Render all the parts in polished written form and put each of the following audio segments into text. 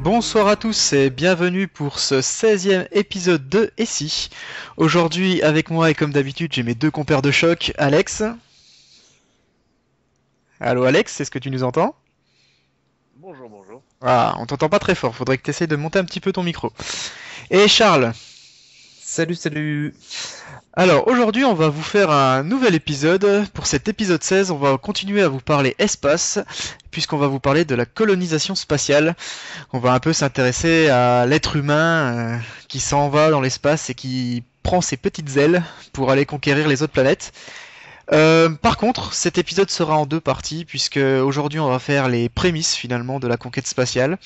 Bonsoir à tous et bienvenue pour ce 16e épisode de Et si. Aujourd'hui avec moi et comme d'habitude j'ai mes deux compères de choc, Alex. Allô Alex, est-ce que tu nous entends? Bonjour, bonjour. Ah, on t'entend pas très fort, faudrait que tu essayes de monter un petit peu ton micro. Et Charles. Salut, salut. Alors aujourd'hui on va vous faire un nouvel épisode. Pour cet épisode 16 on va continuer à vous parler espace, puisqu'on va vous parler de la colonisation spatiale. On va un peu s'intéresser à l'être humain qui s'en va dans l'espace et qui prend ses petites ailes pour aller conquérir les autres planètes. Par contre, cet épisode sera en deux parties, puisque aujourd'hui on va faire les prémices finalement de la conquête spatiale.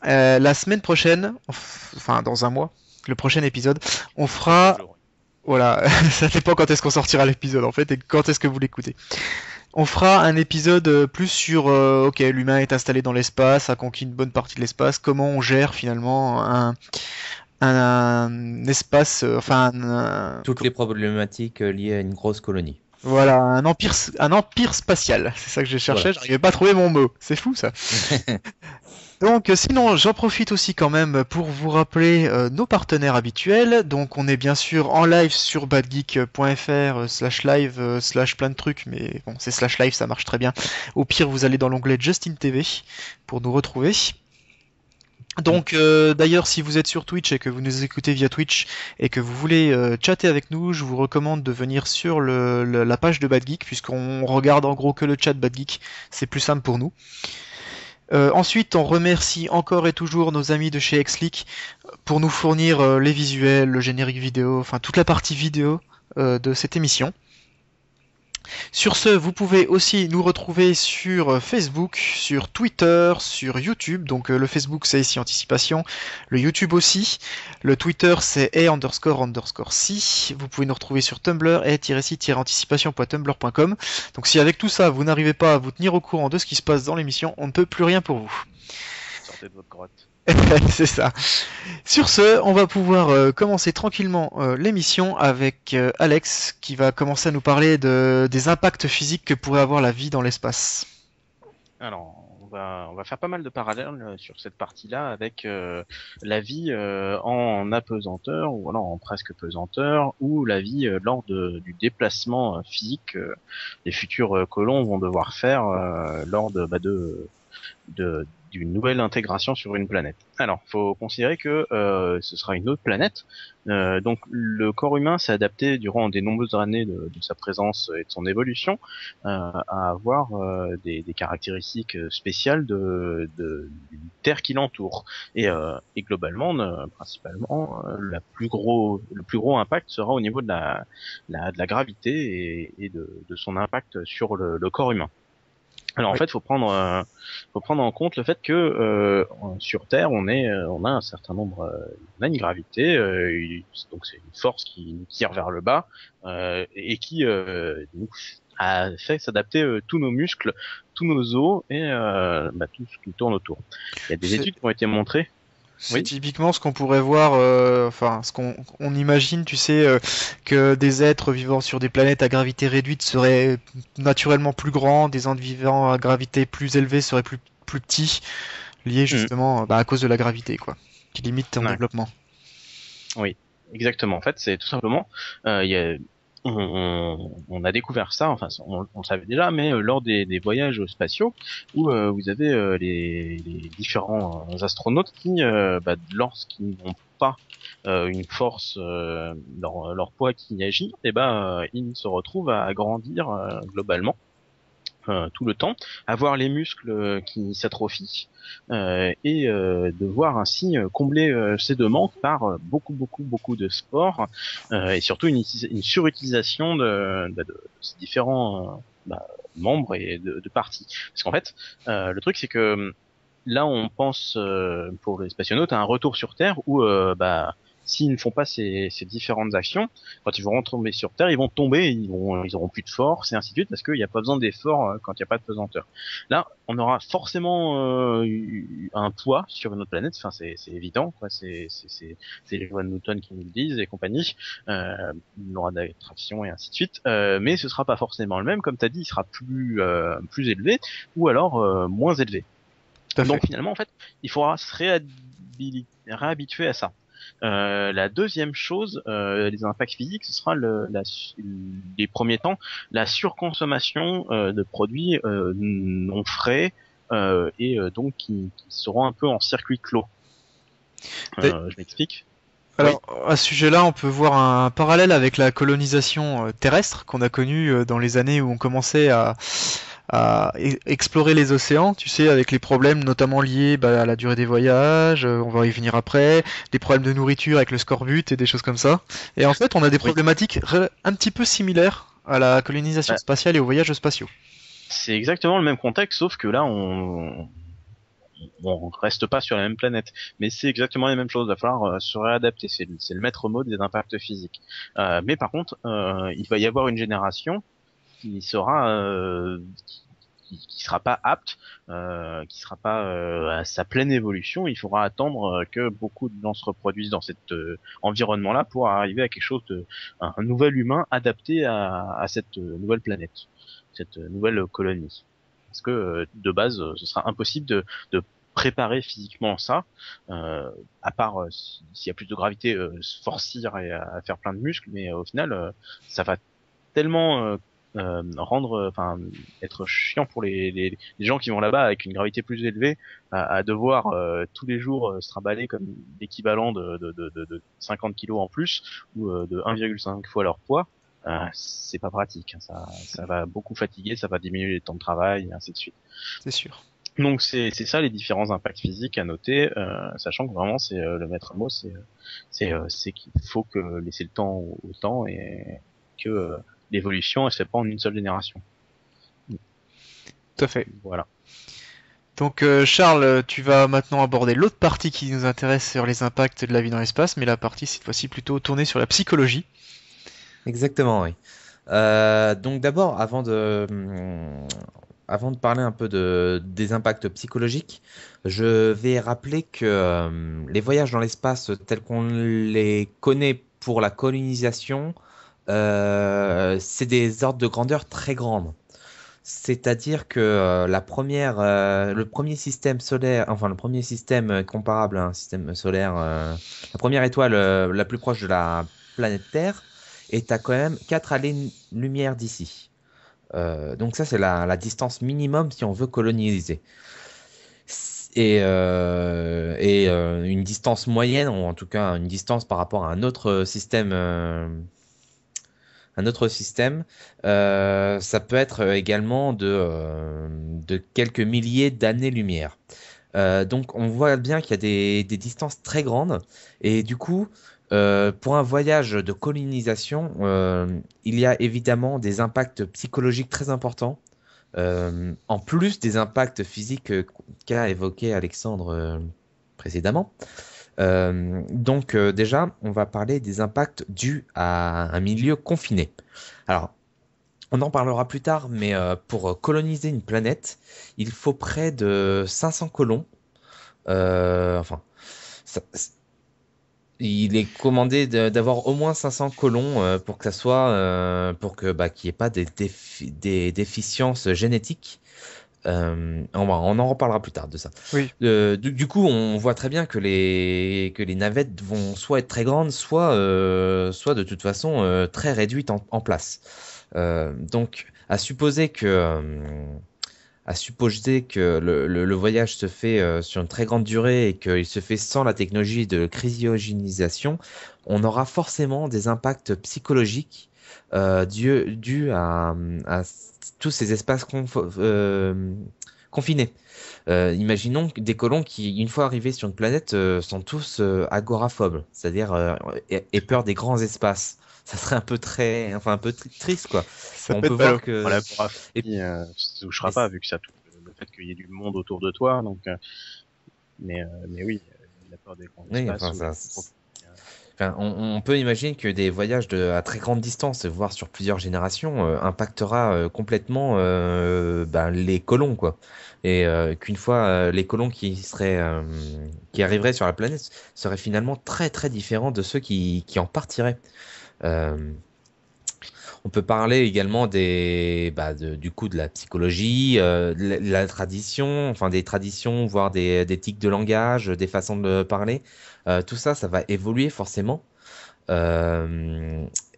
La semaine prochaine, enfin dans un mois, le prochain épisode, on Dans 15 fera... jours. Voilà, ça dépend quand est-ce qu'on sortira l'épisode en fait et quand est-ce que vous l'écoutez. On fera un épisode plus sur ok, l'humain est installé dans l'espace, a conquis une bonne partie de l'espace, comment on gère finalement un espace, Toutes les problématiques liées à une grosse colonie. voilà, un empire spatial. C'est ça que je cherchais, Voilà. j'arrivais pas à trouver mon mot. C'est fou ça. Donc sinon, j'en profite aussi quand même pour vous rappeler nos partenaires habituels. Donc on est bien sûr en live sur badgeek.fr /live plein de trucs, mais bon, c'est /live, ça marche très bien. Au pire, vous allez dans l'onglet Justin TV pour nous retrouver. Donc d'ailleurs, si vous êtes sur Twitch et que vous nous écoutez via Twitch et que vous voulez chatter avec nous, je vous recommande de venir sur la page de BadGeek, puisqu'on regarde en gros que le chat BadGeek, c'est plus simple pour nous. Ensuite, on remercie encore et toujours nos amis de chez Xleak pour nous fournir les visuels, le générique vidéo, enfin toute la partie vidéo de cette émission. Sur ce, vous pouvez aussi nous retrouver sur Facebook, sur Twitter, sur YouTube. Donc le Facebook c'est ici Anticipation, le YouTube aussi, le Twitter c'est __si. Vous pouvez nous retrouver sur Tumblr et-si-anticipation.tumblr.com. Donc si avec tout ça vous n'arrivez pas à vous tenir au courant de ce qui se passe dans l'émission, on ne peut plus rien pour vous. Sortez de votre grotte. C'est ça. Sur ce, on va pouvoir commencer tranquillement l'émission avec Alex qui va commencer à nous parler des impacts physiques que pourrait avoir la vie dans l'espace. Alors, on va faire pas mal de parallèles sur cette partie-là avec la vie en apesanteur ou alors en presque pesanteur ou la vie lors du déplacement physique que les futurs colons vont devoir faire lors d'une nouvelle intégration sur une planète. Alors, faut considérer que ce sera une autre planète. Donc, le corps humain s'est adapté durant des nombreuses années de sa présence et de son évolution à avoir des caractéristiques spéciales d'une Terre qui l'entoure. Et globalement, principalement, le plus gros impact sera au niveau de la gravité et de son impact sur le corps humain. Alors en Oui. fait, faut prendre en compte le fait que sur Terre, on a un certain nombre, on a une gravité, donc c'est une force qui nous tire vers le bas et qui nous a fait s'adapter tous nos muscles, tous nos os et tout ce qui tourne autour. Il y a des C'est études qui ont été montrées. c'est Oui. typiquement ce qu'on pourrait voir, enfin ce qu'on imagine, tu sais, que des êtres vivant sur des planètes à gravité réduite seraient naturellement plus grands, des êtres vivant à gravité plus élevée seraient plus petits, liés Mhm. justement à cause de la gravité, quoi, qui limite ton Ouais. développement. Oui, exactement. En fait, c'est tout simplement, il y a, on a découvert ça, enfin, on le savait déjà, mais lors des voyages spatiaux, où vous avez les différents astronautes qui, lorsqu'ils n'ont pas une force, leur poids qui agit, et ils se retrouvent à grandir globalement tout le temps, avoir les muscles qui s'atrophient et devoir ainsi combler ces deux manques par beaucoup de sport et surtout une surutilisation de ces différents membres et de parties. Parce qu'en fait, le truc c'est que là on pense pour les spationautes à un retour sur Terre où s'ils ne font pas ces différentes actions, quand ils vont retomber sur Terre, ils vont tomber, ils auront plus de force et ainsi de suite parce qu'il n'y a pas besoin d'efforts quand il n'y a pas de pesanteur. Là, on aura forcément un poids sur notre planète. Enfin, c'est évident, quoi. C'est les lois de Newton qui nous le disent et compagnie. Il y aura d'attraction et ainsi de suite. Mais ce sera pas forcément le même, comme tu as dit, il sera plus élevé ou alors moins élevé. à fait. Donc finalement, en fait, il faudra se réhabituer à ça. La deuxième chose, les impacts physiques, ce sera les premiers temps, la surconsommation de produits non frais et donc qui seront un peu en circuit clos. Je m'explique. Alors, à ce sujet-là, on peut voir un parallèle avec la colonisation terrestre qu'on a connue dans les années où on commençait à explorer les océans, tu sais, avec les problèmes notamment liés à la durée des voyages, on va y venir après, des problèmes de nourriture avec le scorbut et des choses comme ça. Et en fait, on a des problématiques un petit peu similaires à la colonisation spatiale et aux voyages spatiaux. C'est exactement le même contexte, sauf que là, on reste pas sur la même planète, mais c'est exactement la même chose. Il va falloir se réadapter. C'est le maître mot des impacts physiques. Mais par contre, il va y avoir une génération qui sera pas apte, qui sera pas à sa pleine évolution. Il faudra attendre que beaucoup de gens se reproduisent dans cet environnement-là pour arriver à quelque chose un nouvel humain adapté à cette nouvelle planète, cette nouvelle colonie. Parce que de base, ce sera impossible de préparer physiquement ça, à part s'il y a plus de gravité, se forcir et à faire plein de muscles, mais au final, ça va tellement être chiant pour les gens qui vont là-bas avec une gravité plus élevée, à devoir tous les jours se trimballer comme l'équivalent de 50 kilos en plus ou de 1,5 fois leur poids. C'est pas pratique, hein. Ça va beaucoup fatiguer, ça va diminuer les temps de travail et ainsi de suite. C'est sûr. Donc c'est ça les différents impacts physiques à noter, sachant que vraiment c'est le maître mot, c'est qu'il faut que laisser le temps au temps et que l'évolution elle se fait pas en une seule génération. Tout à fait. Voilà. Donc Charles, tu vas maintenant aborder l'autre partie qui nous intéresse sur les impacts de la vie dans l'espace, mais la partie cette fois-ci plutôt tournée sur la psychologie. Exactement, oui. Donc d'abord, avant de parler un peu des impacts psychologiques, je vais rappeler que les voyages dans l'espace tels qu'on les connaît pour la colonisation, c'est des ordres de grandeur très grandes. C'est-à-dire que le premier système solaire, enfin le premier système comparable à un système solaire, la première étoile la plus proche de la planète Terre est à quand même 4 années-lumière d'ici. Donc ça, c'est la distance minimum si on veut coloniser. Et une distance moyenne, ou en tout cas une distance par rapport à un autre système, ça peut être également de quelques milliers d'années-lumière. Donc on voit bien qu'il y a des distances très grandes et du coup pour un voyage de colonisation il y a évidemment des impacts psychologiques très importants en plus des impacts physiques qu'a évoqué Alexandre précédemment. Donc déjà on va parler des impacts dus à un milieu confiné. Alors on en parlera plus tard, mais pour coloniser une planète, il faut près de 500 colons. Enfin, ça- il est commandé d'avoir au moins 500 colons pour que ça soit, qu'il n'y ait pas des déficiences génétiques. On en reparlera plus tard de ça. Oui. Du coup, on voit très bien que les navettes vont soit être très grandes, soit de toute façon très réduites en place. Donc, à supposer que le voyage se fait sur une très grande durée et qu'il se fait sans la technologie de cryogénisation, on aura forcément des impacts psychologiques dus à tous ces espaces confinés. Imaginons des colons qui, une fois arrivés sur une planète, sont tous agoraphobes, c'est-à-dire aient peur des grands espaces. Ça serait un peu triste, quoi. Ça On peut peut être voir ballot. que Voilà, tu toucheras pas vu que ça touche le fait qu'il y ait du monde autour de toi, donc mais oui, la peur des grands oui, espaces. on peut imaginer que des voyages à très grande distance, voire sur plusieurs générations, impactera complètement les colons, quoi. Et qu'une fois les colons qui arriveraient sur la planète seraient finalement très très différents de ceux qui en partiraient. Euh, On peut parler également du coup de la psychologie, la tradition, enfin des traditions, voire des tics de langage, des façons de parler. Tout ça, ça va évoluer forcément.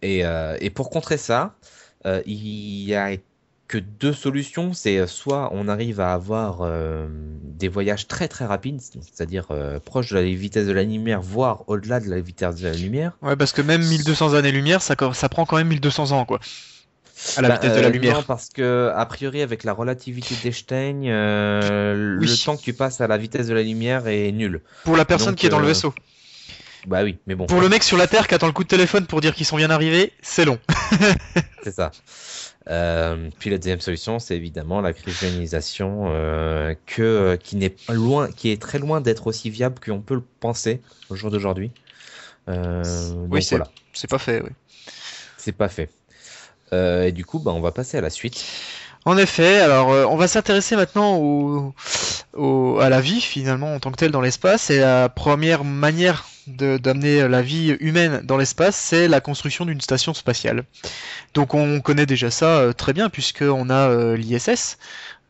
Et pour contrer ça, il y a que deux solutions. C'est soit on arrive à avoir des voyages très très rapides, c'est-à-dire proche de la vitesse de la lumière, voire au-delà de la vitesse de la lumière. Ouais, parce que même 1200 années-lumière, ça prend quand même 1200 ans, quoi, à la vitesse de la lumière. Non, parce que a priori avec la relativité d'Einstein, Oui. le temps que tu passes à la vitesse de la lumière est nul. Pour la personne Donc, qui est dans le vaisseau. Bah oui, mais bon. Pour le mec sur la Terre qui attend le coup de téléphone pour dire qu'ils sont bien arrivés, c'est long. C'est ça. Puis la deuxième solution, c'est évidemment la cryogénisation, qui est très loin d'être aussi viable qu'on peut le penser au jour d'aujourd'hui. Oui, Donc voilà, c'est pas fait, oui. c'est pas fait. Et du coup, bah, on va passer à la suite. En effet, alors on va s'intéresser maintenant à la vie finalement en tant que telle dans l'espace. Et la première manière d'amener la vie humaine dans l'espace, c'est la construction d'une station spatiale. Donc on connaît déjà ça très bien puisqu'on a l'ISS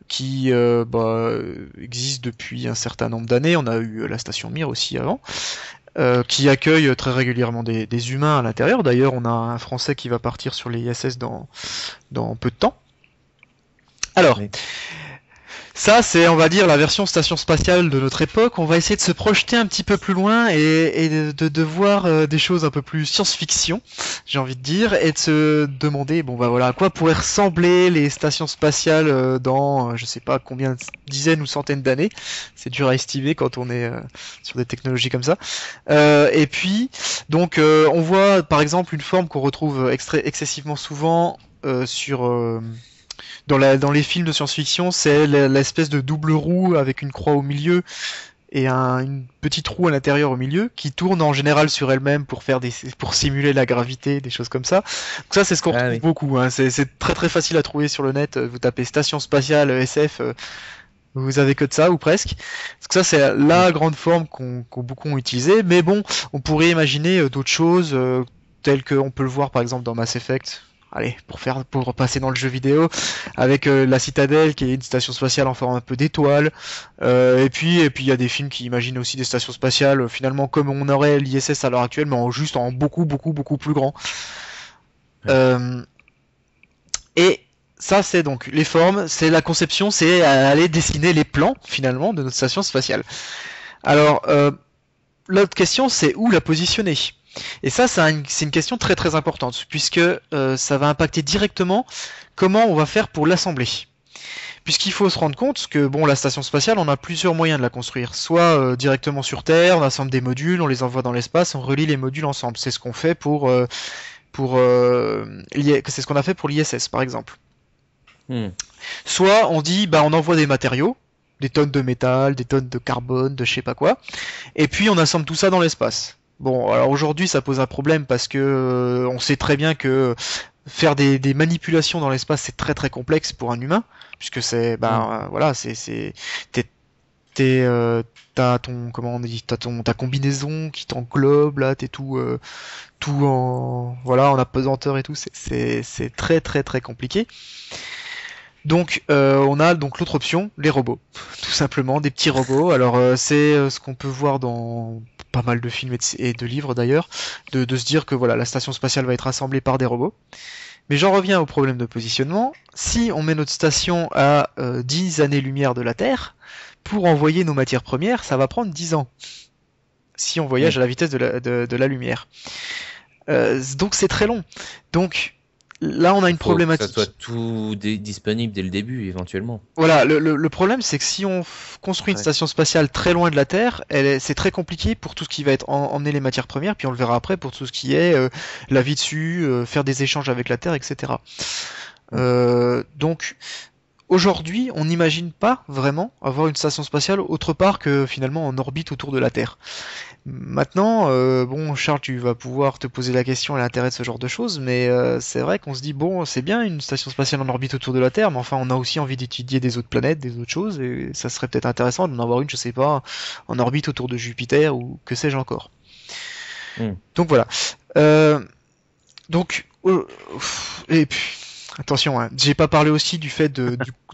qui existe depuis un certain nombre d'années. On a eu la station Mir aussi avant. Qui accueille très régulièrement des humains à l'intérieur. D'ailleurs, on a un Français qui va partir sur l'ISS dans peu de temps. Alors, Oui. ça c'est, on va dire, la version station spatiale de notre époque. On va essayer de se projeter un petit peu plus loin et de voir des choses un peu plus science-fiction, j'ai envie de dire, et de se demander, bon bah voilà, à quoi pourraient ressembler les stations spatiales dans, je sais pas combien, dizaines ou centaines d'années. C'est dur à estimer quand on est sur des technologies comme ça. Et puis, donc, on voit par exemple une forme qu'on retrouve excessivement souvent dans les films de science-fiction, c'est l'espèce de double roue avec une croix au milieu et une petite roue à l'intérieur au milieu qui tourne en général sur elle-même pour simuler la gravité, des choses comme ça. Donc ça, c'est ce qu'on retrouve beaucoup. Hein. C'est très très facile à trouver sur le net. Vous tapez station spatiale SF, vous avez que de ça ou presque. Donc ça, c'est la grande forme qu'on beaucoup ont utilisée. Mais bon, on pourrait imaginer d'autres choses telles qu'on peut le voir par exemple dans Mass Effect. Allez, pour passer dans le jeu vidéo, avec la Citadelle qui est une station spatiale en forme un peu d'étoile, et puis il y a des films qui imaginent aussi des stations spatiales finalement comme on aurait l'ISS à l'heure actuelle, mais juste en beaucoup plus grand. Ouais. Et ça c'est donc les formes, c'est la conception, c'est aller dessiner les plans finalement de notre station spatiale. Alors l'autre question c'est où la positionner. Et ça, c'est une question très très importante, puisque ça va impacter directement comment on va faire pour l'assembler. Puisqu'il faut se rendre compte que bon, la station spatiale, on a plusieurs moyens de la construire. Soit directement sur Terre, on assemble des modules, on les envoie dans l'espace, on relie les modules ensemble. C'est ce qu'on fait c'est ce qu'on a fait pour l'ISS par exemple. Soit on dit, bah on envoie des matériaux, des tonnes de métal, des tonnes de carbone, de je sais pas quoi, et puis on assemble tout ça dans l'espace. Bon, alors aujourd'hui ça pose un problème parce que on sait très bien que faire des manipulations dans l'espace c'est très très complexe pour un humain, puisque c'est voilà, t'as ton comment on dit, ta combinaison qui t'englobe là, t'es tout en apesanteur et tout, c'est très très très compliqué. Donc on a donc l'autre option, les robots, tout simplement des petits robots. Alors c'est ce qu'on peut voir dans pas mal de films et de livres d'ailleurs, de se dire que voilà, la station spatiale va être assemblée par des robots. Mais j'en reviens au problème de positionnement. Si on met notre station à 10 années-lumière de la Terre, pour envoyer nos matières premières, ça va prendre 10 ans. Si on voyage à la vitesse de la lumière. Donc c'est très long. Donc là, on a une problématique. Que ça soit tout disponible dès le début, éventuellement. Voilà, le problème, c'est que si on construit une station spatiale très loin de la Terre, c'est très compliqué pour tout ce qui va être emmener les matières premières, puis on le verra après pour tout ce qui est la vie dessus, faire des échanges avec la Terre, etc. Donc, aujourd'hui, on n'imagine pas vraiment avoir une station spatiale autre part que finalement en orbite autour de la Terre. Maintenant, bon, Charles, tu vas pouvoir te poser la question à l'intérêt de ce genre de choses, mais c'est vrai qu'on se dit, bon, c'est bien une station spatiale en orbite autour de la Terre, mais enfin, on a aussi envie d'étudier des autres planètes, des autres choses, et ça serait peut-être intéressant d'en avoir une, je sais pas, en orbite autour de Jupiter, ou que sais-je encore. Donc voilà. Donc, et puis, attention, hein, j'ai pas parlé aussi du fait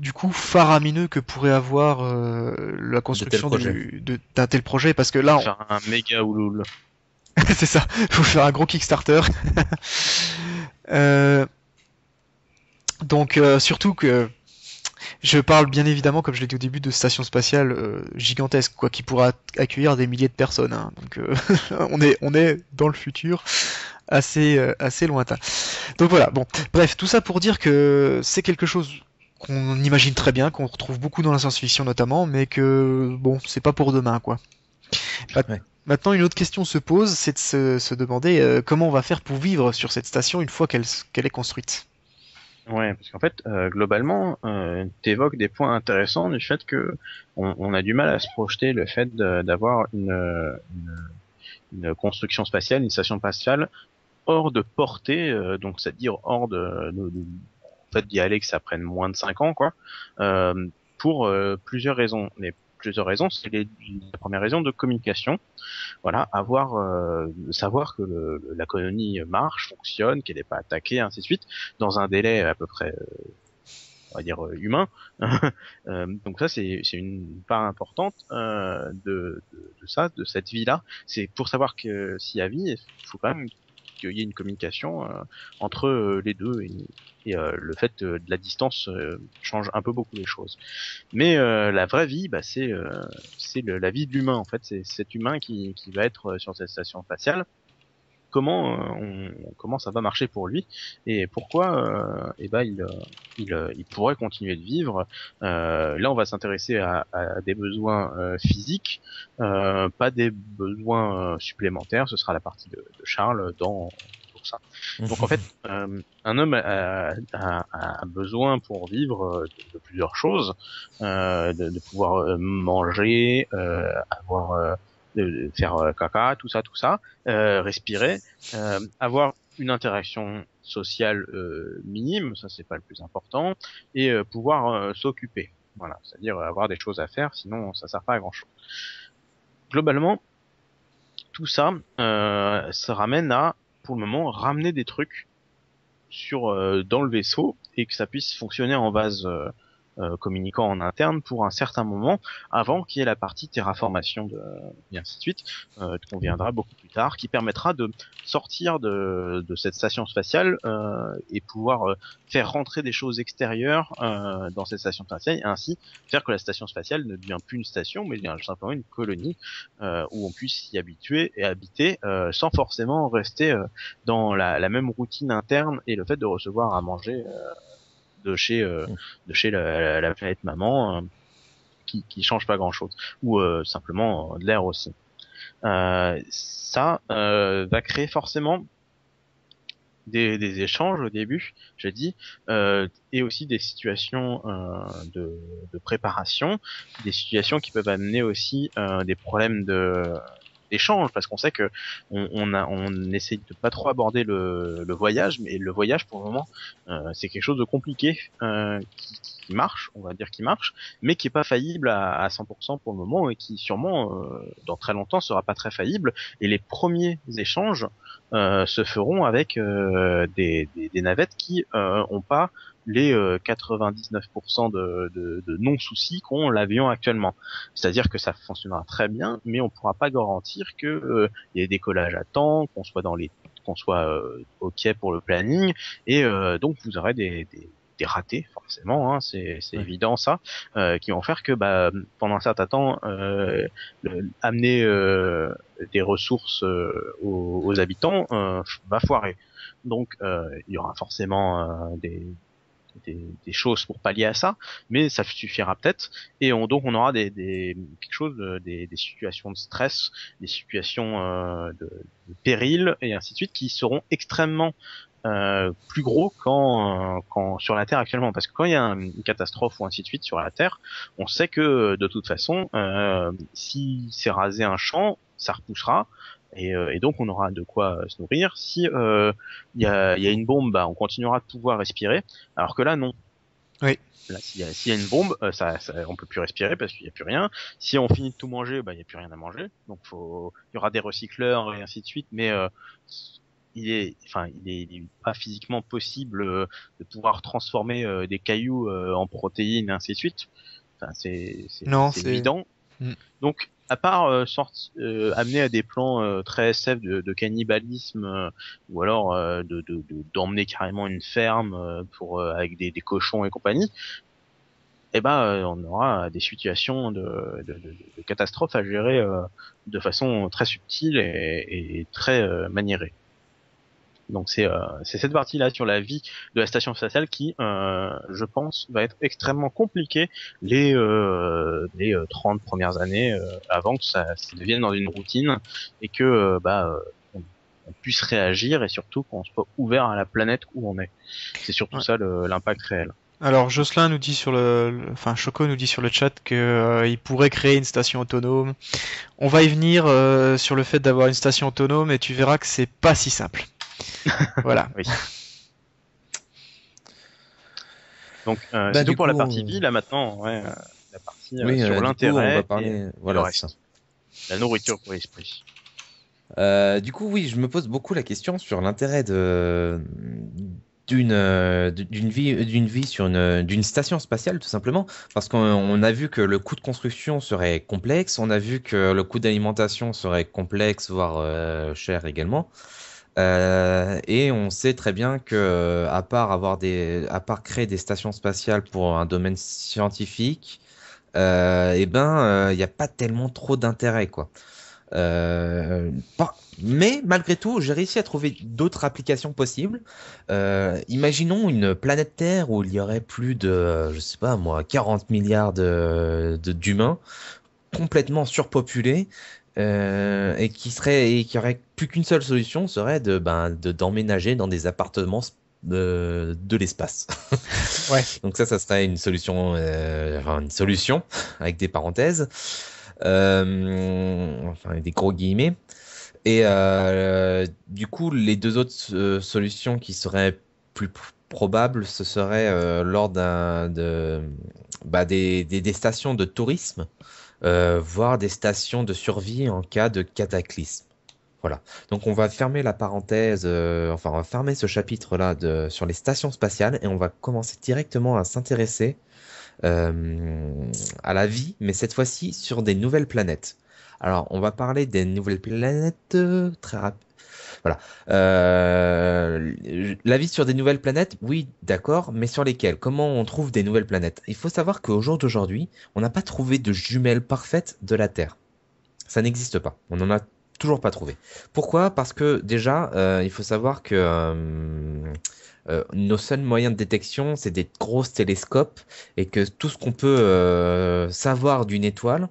du coût faramineux que pourrait avoir la De tel construction projet. d'un tel projet, parce que là, Faire un méga ouloul. c'est ça, faut faire un gros Kickstarter. Euh, surtout que je parle bien évidemment, comme je l'ai dit au début, de stations spatiales gigantesques, quoi, qui pourra accueillir des milliers de personnes. Hein. Donc on est dans le futur assez lointain. Donc voilà, bon, bref, tout ça pour dire que c'est quelque chose qu'on imagine très bien, qu'on retrouve beaucoup dans la science-fiction notamment, mais que bon, c'est pas pour demain, quoi. Ouais. Maintenant, une autre question se pose, c'est de se demander comment on va faire pour vivre sur cette station une fois qu'elle est construite. Ouais, parce qu'en fait, globalement, t'évoques des points intéressants du fait que on a du mal à se projeter le fait d'avoir une construction spatiale, une station spatiale hors de portée, donc c'est-à-dire hors en fait d'y aller que ça prenne moins de 5 ans, quoi, pour plusieurs raisons. Les plusieurs raisons, c'est la première raison de communication. Voilà, savoir que la colonie marche, fonctionne, qu'elle n'est pas attaquée, ainsi de suite, dans un délai à peu près, on va dire humain. Donc ça, c'est une part importante de ça, de cette vie-là. C'est pour savoir que s'il y a vie, il faut quand même qu'il y ait une communication entre les deux et le fait de la distance change un peu beaucoup les choses. Mais la vraie vie, bah, c'est la vie de l'humain en fait. C'est cet humain qui va être sur cette station spatiale. Comment ça va marcher pour lui et pourquoi eh ben il pourrait continuer de vivre. Là, on va s'intéresser à des besoins physiques, pas des besoins supplémentaires. Ce sera la partie de Charles dans pour ça. Donc en fait, un homme a besoin pour vivre de plusieurs choses, de pouvoir manger, avoir de faire caca, tout ça, respirer, avoir une interaction sociale minime, ça c'est pas le plus important, et pouvoir s'occuper. Voilà, c'est-à-dire avoir des choses à faire, sinon ça sert pas à grand chose. Globalement, tout ça se ramène à, pour le moment, ramener des trucs sur dans le vaisseau et que ça puisse fonctionner en vase communiquant en interne pour un certain moment avant qu'il y ait la partie terraformation et ainsi de suite qu'on viendra beaucoup plus tard, qui permettra de sortir de cette station spatiale et pouvoir faire rentrer des choses extérieures dans cette station spatiale et ainsi faire que la station spatiale ne devient plus une station mais devient simplement une colonie où on puisse s'y habituer et habiter sans forcément rester dans la même routine interne et le fait de recevoir à manger de chez la planète maman qui change pas grand chose ou simplement de l'air aussi. Ça va créer forcément des échanges au début, je dis, et aussi des situations de préparation, des situations qui peuvent amener aussi des problèmes d'échange, parce qu'on sait que on essaie de pas trop aborder le voyage, mais le voyage pour le moment c'est quelque chose de compliqué qui marche, on va dire qui marche, mais qui est pas faillible à 100% pour le moment et qui sûrement dans très longtemps sera pas très faillible. Et les premiers échanges se feront avec des navettes qui ont pas les 99% de non-soucis qu'ont l'avion actuellement. C'est-à-dire que ça fonctionnera très bien, mais on pourra pas garantir que il y ait décollage à temps, qu'on soit ok pour le planning, et donc vous aurez des ratés forcément, hein, c'est Ouais. évident ça, qui vont faire que bah, pendant un certain temps amener des ressources aux habitants va foirer. Donc il y aura forcément des choses pour pallier à ça, mais ça suffira peut-être. Et donc on aura quelque chose, des situations de stress, des situations de péril et ainsi de suite qui seront extrêmement plus gros quand sur la Terre actuellement, parce que quand il y a une catastrophe ou ainsi de suite sur la Terre, on sait que de toute façon, si c'est rasé un champ, ça repoussera. Et donc on aura de quoi se nourrir. Si il y a une bombe, bah, on continuera de pouvoir respirer. Alors que là, non. Oui. Là, s'il y a une bombe, on peut plus respirer parce qu'il y a plus rien. Si on finit de tout manger, bah, il y a plus rien à manger. Donc il y aura des recycleurs et ainsi de suite, mais il est pas physiquement possible de pouvoir transformer des cailloux en protéines et ainsi de suite. Enfin, Non, c'est c'est. évident. Mm. Donc, à part amener à des plans très SF de cannibalisme, ou alors d'emmener carrément une ferme pour avec des cochons et compagnie, eh ben, on aura des situations de catastrophe à gérer de façon très subtile et très maniérée. Donc c'est cette partie-là sur la vie de la station spatiale qui, je pense, va être extrêmement compliquée les 30 premières années avant que ça devienne dans une routine et que on puisse réagir et surtout qu'on soit ouvert à la planète où on est. C'est surtout Ouais. ça l'impact réel. Alors Jocelyn nous dit sur enfin Choco nous dit sur le chat que il pourrait créer une station autonome. On va y venir sur le fait d'avoir une station autonome et tu verras que c'est pas si simple. Voilà. Oui. Donc Bah, c'est tout du pour la coup, partie vie. Là maintenant, ouais, la partie oui, sur du coup, on va l'intérêt et parler. le Voilà, c'est ça. reste. La nourriture pour l'esprit. Du coup, oui, je me pose beaucoup la question sur l'intérêt d'une vie sur d'une station spatiale, tout simplement, parce qu'on a vu que le coût de construction serait complexe, on a vu que le coût d'alimentation serait complexe, voire cher également. Et on sait très bien que à part créer des stations spatiales pour un domaine scientifique, il n'y a pas tellement trop d'intérêt, quoi. Mais malgré tout, j'ai réussi à trouver d'autres applications possibles. Imaginons une planète Terre où il y aurait plus de, je sais pas moi, 40 milliards d'humains, complètement surpopulés, et qui aurait plus qu'une seule solution, serait d'emménager dans des appartements de l'espace. Ouais. Donc ça serait une solution avec des parenthèses, enfin avec des gros guillemets. Et du coup, les deux autres solutions qui seraient plus probables, ce serait lors des stations de tourisme, voire des stations de survie en cas de cataclysme. Voilà. Donc on va fermer la parenthèse, enfin on va fermer ce chapitre-là sur les stations spatiales et on va commencer directement à s'intéresser à la vie, mais cette fois-ci sur des nouvelles planètes. Alors on va parler des nouvelles planètes très rapide. Voilà. La vie sur des nouvelles planètes, oui, d'accord, mais sur lesquelles? Comment on trouve des nouvelles planètes? Il faut savoir qu'au jour d'aujourd'hui, on n'a pas trouvé de jumelles parfaites de la Terre. Ça n'existe pas. On n'en a toujours pas trouvé. Pourquoi? Parce que déjà, il faut savoir que nos seuls moyens de détection, c'est des gros télescopes et que tout ce qu'on peut savoir d'une étoile,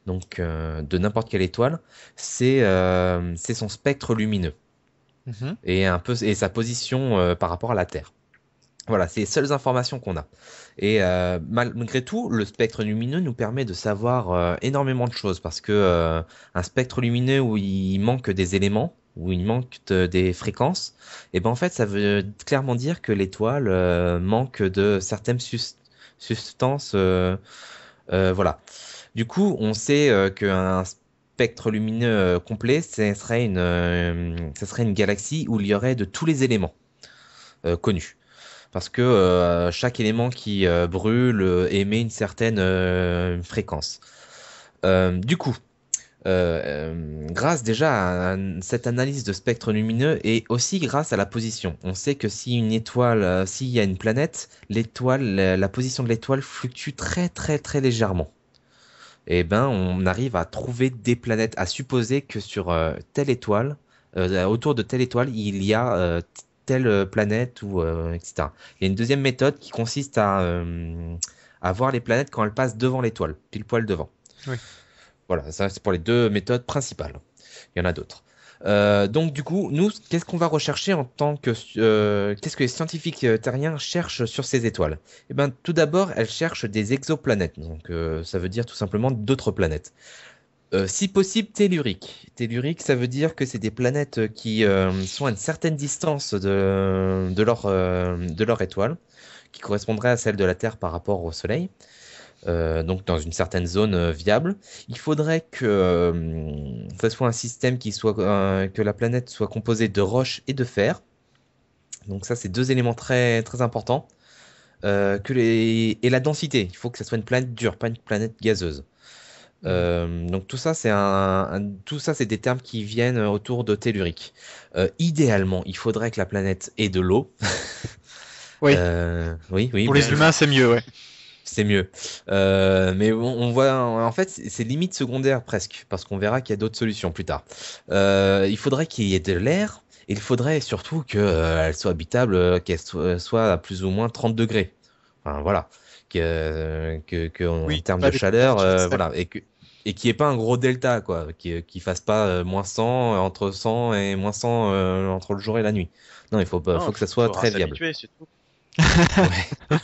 donc de n'importe quelle étoile, c'est son spectre lumineux Mhm. et sa position par rapport à la Terre. Voilà, c'est les seules informations qu'on a. Et malgré tout, le spectre lumineux nous permet de savoir énormément de choses parce que un spectre lumineux où il manque des éléments, où il manque des fréquences, et ben en fait, ça veut clairement dire que l'étoile manque de certaines substances. Voilà. Du coup, on sait qu'un spectre lumineux complet, ce serait une galaxie où il y aurait de tous les éléments connus parce que chaque élément qui brûle émet une certaine fréquence. Du coup, grâce déjà à cette analyse de spectre lumineux et aussi grâce à la position, on sait que si une étoile, s'il y a une planète, la position de l'étoile fluctue très très très légèrement. Et ben, on arrive à trouver des planètes, à supposer que sur telle étoile, autour de telle étoile, il y a telle planète ou etc. Il y a une deuxième méthode qui consiste à voir les planètes quand elles passent devant l'étoile, pile poil devant. Oui. Voilà, ça c'est pour les deux méthodes principales. Il y en a d'autres. Donc du coup, nous, qu'est-ce qu'on va rechercher en tant que qu'est-ce que les scientifiques terriens cherchent sur ces étoiles? Eh ben, tout d'abord, elles cherchent des exoplanètes. Donc ça veut dire tout simplement d'autres planètes. Si possible, telluriques. Telluriques, ça veut dire que c'est des planètes qui sont à une certaine distance de leur étoile, qui correspondrait à celle de la Terre par rapport au Soleil. donc dans une certaine zone viable. Il faudrait que ça soit un système que la planète soit composée de roches et de fer. Donc ça, c'est deux éléments très, très importants. Et la densité, il faut que ça soit une planète dure, pas une planète gazeuse. Donc tout ça, tout ça, c'est des termes qui viennent autour de tellurique. Idéalement, il faudrait que la planète ait de l'eau. Oui. Oui, Pour les humains, c'est mieux, ouais. C'est mieux. Mais on voit, en fait, c'est limite secondaire presque, parce qu'on verra qu'il y a d'autres solutions plus tard. Il faudrait qu'il y ait de l'air, et il faudrait surtout qu'elle soit habitable, qu'elle soit à plus ou moins 30 degrés. Enfin, voilà. En Oui, termes pas de des chaleur, températures voilà. Et qu'il n'y ait pas un gros delta, quoi. Qu'il fasse pas moins 100, entre 100 et moins 100 entre le jour et la nuit. Non, il faut que ça soit très viable. C'est tout. Ouais.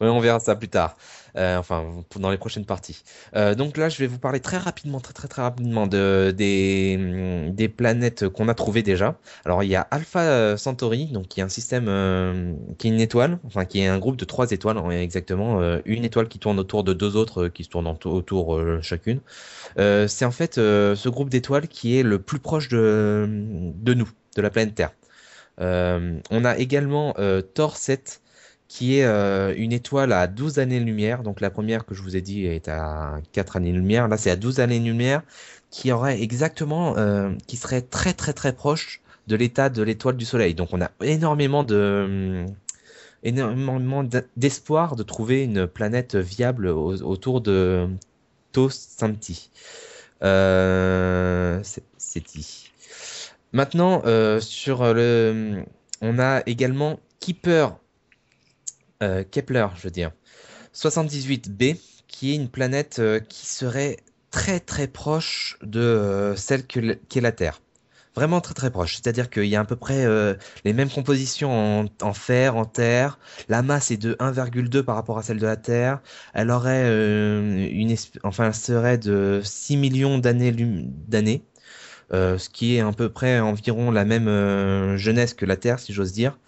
Ouais, on verra ça plus tard. Enfin, dans les prochaines parties. Donc là, je vais vous parler très rapidement, très rapidement des planètes qu'on a trouvées déjà. Alors, il y a Alpha Centauri, donc qui est un système, qui est une étoile, enfin qui est un groupe de 3 étoiles exactement, une étoile qui tourne autour de 2 autres qui se tournent autour chacune. C'est en fait ce groupe d'étoiles qui est le plus proche de nous, de la planète Terre. On a également Thor 7 qui est une étoile à 12 années-lumière. Donc la première que je vous ai dit est à 4 années-lumière. Là, c'est à 12 années-lumière qui aurait exactement, qui serait très proche de l'état de l'étoile du Soleil. Donc on a énormément d'espoir de trouver une planète viable autour de Tosanti. C'est dit. Maintenant, on a également Kepler, je veux dire, 78b, qui est une planète qui serait très proche de celle qu'est la Terre. Vraiment très proche. C'est-à-dire qu'il y a à peu près les mêmes compositions en fer, en terre. La masse est de 1,2 par rapport à celle de la Terre. Elle aurait elle serait de 6 millions d'années. Ce qui est à peu près environ la même jeunesse que la Terre, si j'ose dire.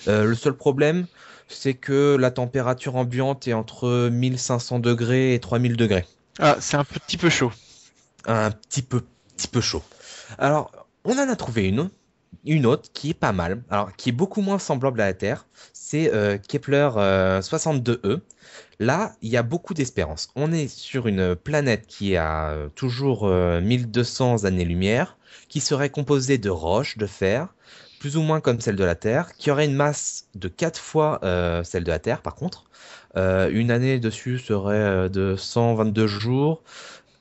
Le seul problème, c'est que la température ambiante est entre 1500 degrés et 3000 degrés. Ah, c'est un petit peu chaud. Un petit peu chaud. Alors, on en a trouvé une autre qui est pas mal, alors qui est beaucoup moins semblable à la Terre, c'est Kepler 62e. Là, il y a beaucoup d'espérance. On est sur une planète qui a toujours 1200 années-lumière, qui serait composée de roches, de fer, plus ou moins comme celle de la Terre, qui aurait une masse de 4 fois celle de la Terre, par contre. Une année dessus serait de 122 jours.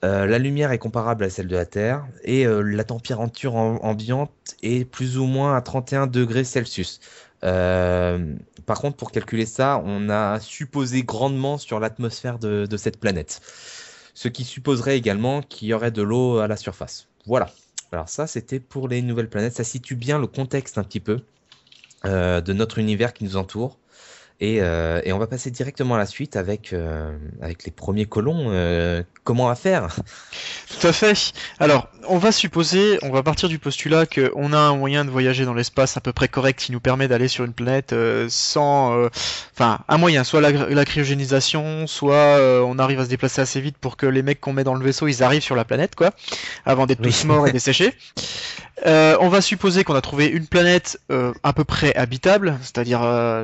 La lumière est comparable à celle de la Terre et la température ambiante est plus ou moins à 31 degrés Celsius. Par contre, pour calculer ça, on a supposé grandement sur l'atmosphère de cette planète. Ce qui supposerait également qu'il y aurait de l'eau à la surface. Voilà. Alors ça, c'était pour les nouvelles planètes. Ça situe bien le contexte un petit peu de notre univers qui nous entoure. Et on va passer directement à la suite avec les premiers colons. Comment faire? Tout à fait. Alors, on va partir du postulat qu'on a un moyen de voyager dans l'espace à peu près correct qui nous permet d'aller sur une planète un moyen, soit la cryogénisation, soit on arrive à se déplacer assez vite pour que les mecs qu'on met dans le vaisseau, ils arrivent sur la planète, quoi, avant d'être tous morts et desséchés. On va supposer qu'on a trouvé une planète à peu près habitable, c'est-à-dire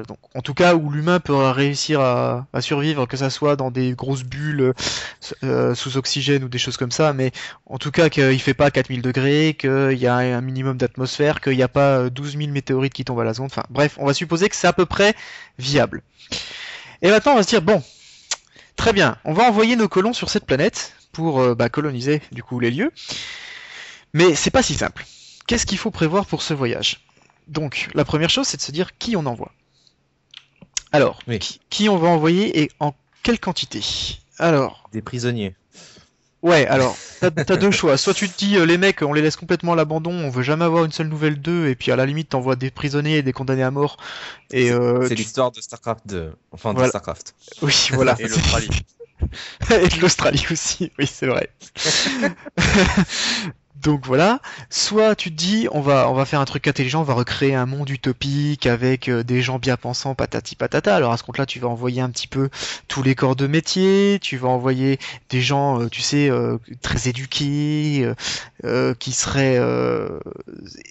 donc, en tout cas où l'humain peut réussir à survivre, que ça soit dans des grosses bulles sous oxygène ou des choses comme ça, mais en tout cas qu'il fait pas 4000 degrés, qu'il y a un minimum d'atmosphère, qu'il n'y a pas 12 000 météorites qui tombent à la zone, enfin bref, on va supposer que c'est à peu près viable. Et maintenant on va se dire, bon, très bien, on va envoyer nos colons sur cette planète pour coloniser du coup les lieux, mais c'est pas si simple. Qu'est-ce qu'il faut prévoir pour ce voyage? Donc, la première chose, c'est de se dire qui on envoie. Alors, oui. Qui on va envoyer et en quelle quantité? Alors, des prisonniers. Ouais, alors, t'as deux choix. Soit tu te dis, les mecs, on les laisse complètement à l'abandon, on veut jamais avoir une seule nouvelle d'eux, et puis à la limite, t'envoies des prisonniers et des condamnés à mort. Et c'est l'histoire de StarCraft 2. Enfin, voilà. De StarCraft. Oui, voilà. Et l'Australie. Et de l'Australie aussi, oui, c'est vrai. Donc voilà, soit tu te dis on va faire un truc intelligent, on va recréer un monde utopique avec des gens bien pensants, patati patata. Alors à ce compte-là, tu vas envoyer un petit peu tous les corps de métier, tu vas envoyer des gens, tu sais, très éduqués, qui seraient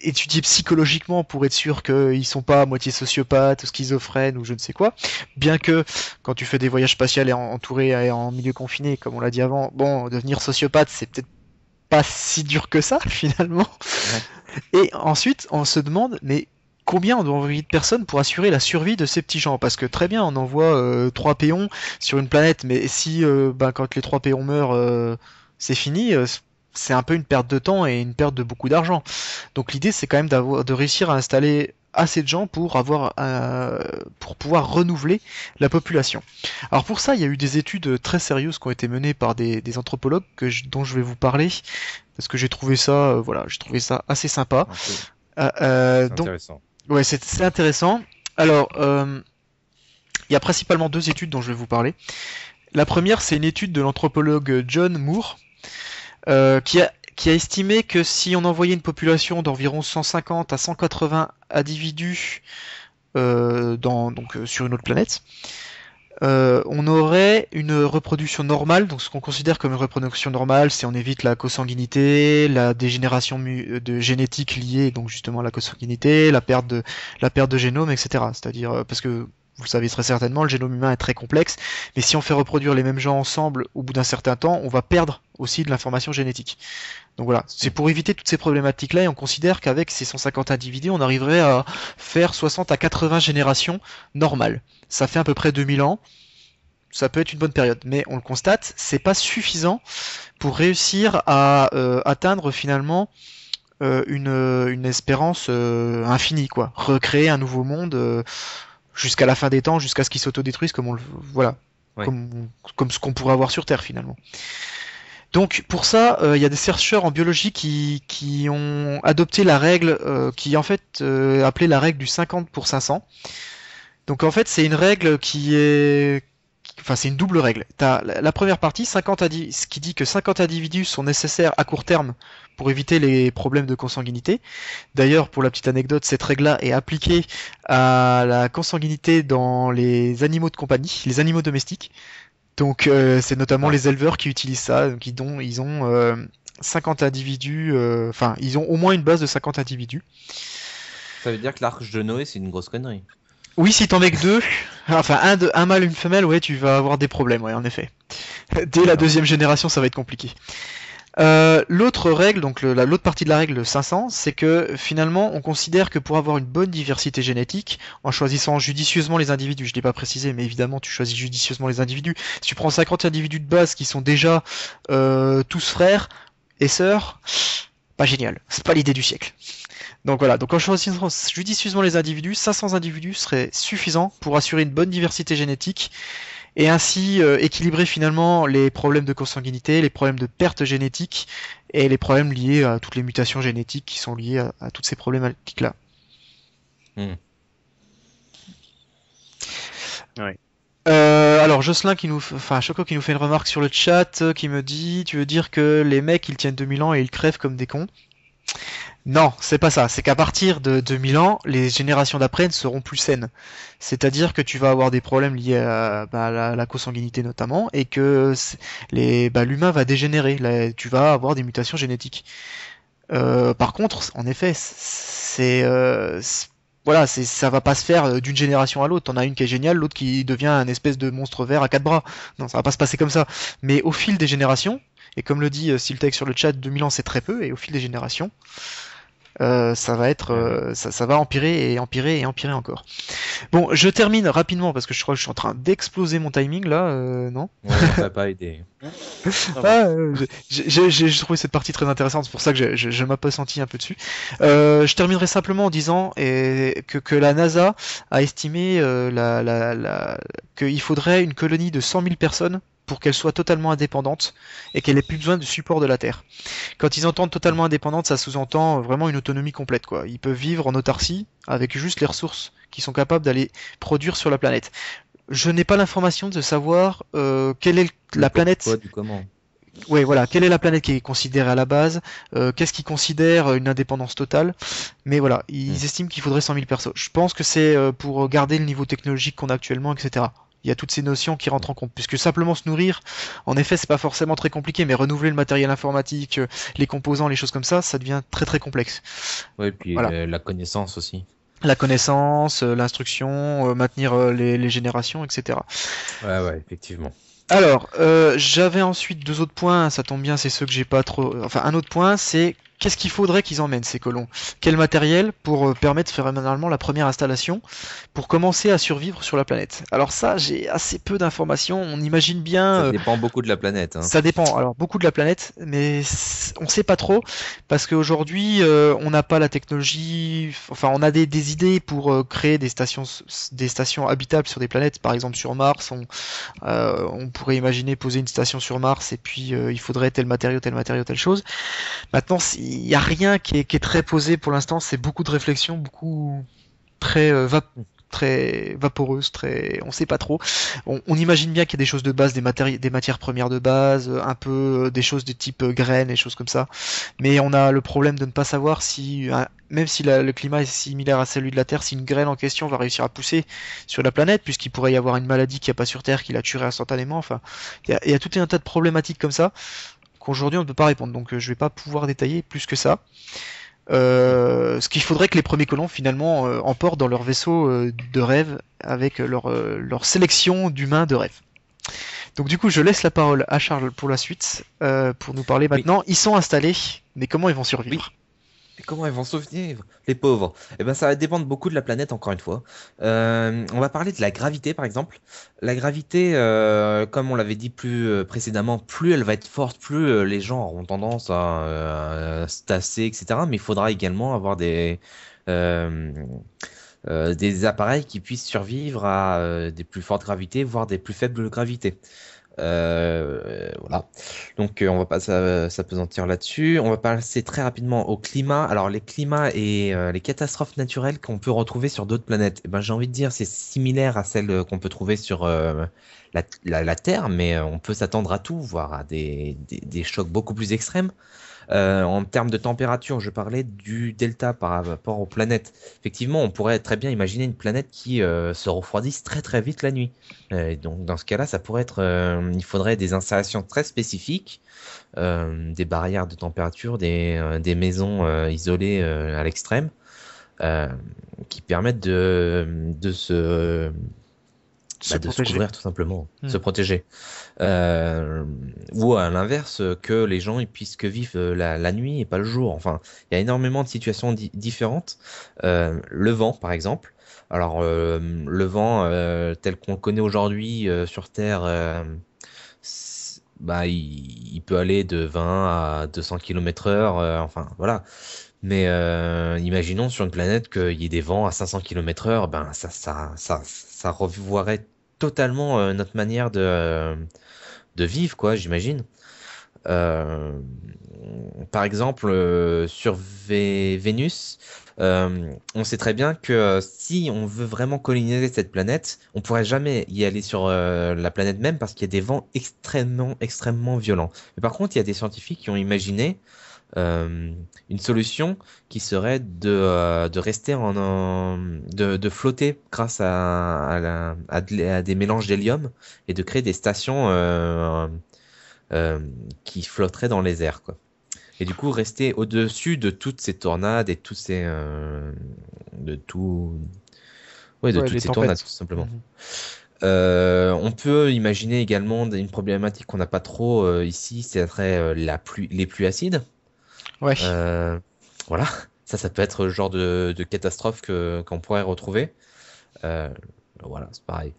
étudiés psychologiquement pour être sûr qu'ils sont pas à moitié sociopathes ou schizophrènes ou je ne sais quoi. Bien que quand tu fais des voyages spatials et entouré et en milieu confiné, comme on l'a dit avant, bon, devenir sociopathe, c'est peut-être pas si dur que ça finalement. Ouais. Et ensuite, on se demande, mais combien on doit envoyer de personnes pour assurer la survie de ces petits gens? Parce que très bien, on envoie 3 péons sur une planète, mais si quand les 3 péons meurent, c'est fini. C'est un peu une perte de temps et une perte de beaucoup d'argent. Donc l'idée, c'est quand même de réussir à installer assez de gens pour pouvoir renouveler la population. Alors pour ça, il y a eu des études très sérieuses qui ont été menées par des anthropologues dont je vais vous parler parce que j'ai trouvé ça, j'ai trouvé ça assez sympa. C'est intéressant. Ouais, c'est intéressant. Alors, il y a principalement 2 études dont je vais vous parler. La première, c'est une étude de l'anthropologue John Moore qui a estimé que si on envoyait une population d'environ 150 à 180 individus sur une autre planète, on aurait une reproduction normale. Donc ce qu'on considère comme une reproduction normale, c'est on évite la consanguinité, la dégénération de génétique liée donc justement à la consanguinité, la perte de génome, etc. C'est-à-dire parce que vous le savez très certainement, le génome humain est très complexe, mais si on fait reproduire les mêmes gens ensemble, au bout d'un certain temps, on va perdre aussi de l'information génétique. Donc voilà, c'est pour éviter toutes ces problématiques-là, et on considère qu'avec ces 150 individus, on arriverait à faire 60 à 80 générations normales. Ça fait à peu près 2000 ans, ça peut être une bonne période, mais on le constate, c'est pas suffisant pour réussir à atteindre finalement une espérance infinie, quoi. Recréer un nouveau monde jusqu'à la fin des temps, jusqu'à ce qu'ils s'autodétruisent comme comme ce qu'on pourrait avoir sur Terre finalement. Donc pour ça, il y a des chercheurs en biologie qui ont adopté la règle qui est en fait appelée la règle du 50 pour 500. Donc en fait, c'est une règle c'est une double règle. T'as la première partie, ce qui dit que 50 individus sont nécessaires à court terme pour éviter les problèmes de consanguinité. D'ailleurs, pour la petite anecdote, cette règle-là est appliquée à la consanguinité dans les animaux de compagnie, les animaux domestiques. Donc c'est notamment les éleveurs qui utilisent ça, donc ils ont 50 individus, ils ont au moins une base de 50 individus. Ça veut dire que l'arche de Noé, c'est une grosse connerie. Oui, si t'en mets que 2, un mâle et une femelle, ouais, tu vas avoir des problèmes, ouais, en effet. Dès la 2e génération, ça va être compliqué. L'autre règle, donc l'autre partie de la règle 500, c'est que finalement on considère que pour avoir une bonne diversité génétique, en choisissant judicieusement les individus, je l'ai pas précisé, mais évidemment tu choisis judicieusement les individus. Si tu prends 50 individus de base qui sont déjà tous frères et sœurs, pas génial, c'est pas l'idée du siècle. Donc voilà, donc en choisissant judicieusement les individus, 500 individus seraient suffisants pour assurer une bonne diversité génétique et ainsi équilibrer finalement les problèmes de consanguinité, les problèmes de perte génétique et les problèmes liés à toutes les mutations génétiques qui sont liées à toutes ces problématiques-là. Oui. Alors Jocelyn Choco qui nous fait une remarque sur le chat qui me dit, tu veux dire que les mecs ils tiennent 2000 ans et ils crèvent comme des cons? Non, c'est pas ça. C'est qu'à partir de 2000 ans, les générations d'après ne seront plus saines. C'est-à-dire que tu vas avoir des problèmes liés à la consanguinité notamment, et que l'humain va dégénérer. Là, tu vas avoir des mutations génétiques. Par contre, en effet, ça va pas se faire d'une génération à l'autre. T'en as une qui est géniale, l'autre qui devient un espèce de monstre vert à 4 bras. Non, ça va pas se passer comme ça. Mais au fil des générations, et comme le dit Siltec sur le chat, 2000 ans c'est très peu, et au fil des générations, ça va empirer et empirer et empirer encore. Bon, je termine rapidement parce que je crois que je suis en train d'exploser mon timing là, non? Ouais, ça va pas aider. J'ai trouvé cette partie très intéressante, c'est pour ça que je m'appesantis un peu dessus. Je terminerai simplement en disant que la NASA a estimé qu'il faudrait une colonie de 100 000 personnes pour qu'elle soit totalement indépendante et qu'elle ait plus besoin de support de la Terre. Quand ils entendent totalement indépendante, ça sous-entend vraiment une autonomie complète, quoi. Ils peuvent vivre en autarcie avec juste les ressources qu'ils sont capables d'aller produire sur la planète. Je n'ai pas l'information de savoir quelle est la planète. Du comment. Ouais, voilà, quelle est la planète qui est considérée à la base, qu'est-ce qu'ils considèrent une indépendance totale, mais voilà, Hmm. ils estiment qu'il faudrait 100 000 persos. Je pense que c'est pour garder le niveau technologique qu'on a actuellement, etc. Il y a toutes ces notions qui rentrent en compte, puisque simplement se nourrir, en effet, c'est pas forcément très compliqué, mais renouveler le matériel informatique, les composants, les choses comme ça devient très très complexe. Ouais, puis Voilà. la connaissance aussi. La connaissance, l'instruction, maintenir les générations, etc. Ouais, ouais, effectivement. Alors, j'avais ensuite deux autres points, ça tombe bien, c'est ceux que j'ai pas trop. Enfin, un autre point, c'est qu'est-ce qu'il faudrait qu'ils emmènent ces colons? Quel matériel pour permettre phénoménalement la première installation pour commencer à survivre sur la planète? Alors ça, j'ai assez peu d'informations. On imagine bien, Ça dépend beaucoup de la planète, hein. ça dépend. Alors beaucoup de la planète, mais on sait pas trop parce qu'aujourd'hui, on n'a pas la technologie. Enfin, on a des idées pour créer des stations habitables sur des planètes, par exemple sur Mars. On pourrait imaginer poser une station sur Mars et puis il faudrait tel matériau, tel matériau, telle chose. Maintenant, il n'y a rien qui est très posé pour l'instant. C'est beaucoup de réflexion, beaucoup très très vaporeuse, très, on sait pas trop. On imagine bien qu'il y a des choses de base, des matières premières de base, un peu des choses de type graines et choses comme ça. Mais on a le problème de ne pas savoir si, même si le climat est similaire à celui de la Terre, si une graine en question va réussir à pousser sur la planète, puisqu'il pourrait y avoir une maladie qu'il n'y a pas sur Terre qui la tuerait instantanément. Enfin, il y a tout un tas de problématiques comme ça qu'aujourd'hui on ne peut pas répondre. Donc je vais pas pouvoir détailler plus que ça. Ce qu'il faudrait que les premiers colons finalement emportent dans leur vaisseau de rêve avec leur sélection d'humains de rêve. Donc du coup, je laisse la parole à Charles pour la suite, pour nous parler Oui, maintenant. Ils sont installés, mais comment ils vont oui. survivre? Et comment ils vont survivre, les pauvres? Eh ben, ça va dépendre beaucoup de la planète, encore une fois. On va parler de la gravité, par exemple. La gravité, comme on l'avait dit plus précédemment, plus elle va être forte, plus les gens auront tendance à se tasser, etc. Mais il faudra également avoir euh, des appareils qui puissent survivre à des plus fortes gravités, voire des plus faibles gravités. Voilà. Donc on va pas s'apesantir là-dessus. On va passer très rapidement au climat. Alors les climats et les catastrophes naturelles qu'on peut retrouver sur d'autres planètes. Eh ben, j'ai envie de dire c'est similaire à celles qu'on peut trouver sur la Terre, mais on peut s'attendre à tout, voire à des chocs beaucoup plus extrêmes. En termes de température, je parlais du delta par rapport aux planètes. Effectivement, on pourrait très bien imaginer une planète qui se refroidisse très très vite la nuit. Donc dans ce cas-là, ça pourrait être, il faudrait des installations très spécifiques, des barrières de température, des maisons isolées à l'extrême, euh, qui permettent Se de se protéger. couvrir tout simplement, Hmm. se protéger. Euh, ou à l'inverse, que les gens ils puissent que vivre la nuit et pas le jour. Enfin, il y a énormément de situations différentes. Le vent, par exemple. Alors, le vent tel qu'on le connaît aujourd'hui sur Terre, bah, il peut aller de 20 à 200 km/h. Enfin, voilà. Mais imaginons sur une planète qu'il y ait des vents à 500 km/h, ben ça revoirait totalement notre manière de vivre, quoi, j'imagine. Euh, Par exemple, sur Vénus, on sait très bien que si on veut vraiment coloniser cette planète, on pourrait jamais y aller sur la planète même parce qu'il y a des vents extrêmement violents. Mais par contre, il y a des scientifiques qui ont imaginé une solution qui serait de rester de flotter grâce à des mélanges d'hélium et de créer des stations qui flotteraient dans les airs, quoi. Et du coup, rester au-dessus de toutes ces tornades et de tout, ouais, de Ouais, toutes les ces tornades, tempêtes. tout simplement. Mhm. On peut imaginer également une problématique qu'on n'a pas trop ici, c'est les pluies acides. Ouais. Euh, voilà, ça peut être le genre de catastrophe qu'on pourrait retrouver. Euh, voilà, c'est pareil.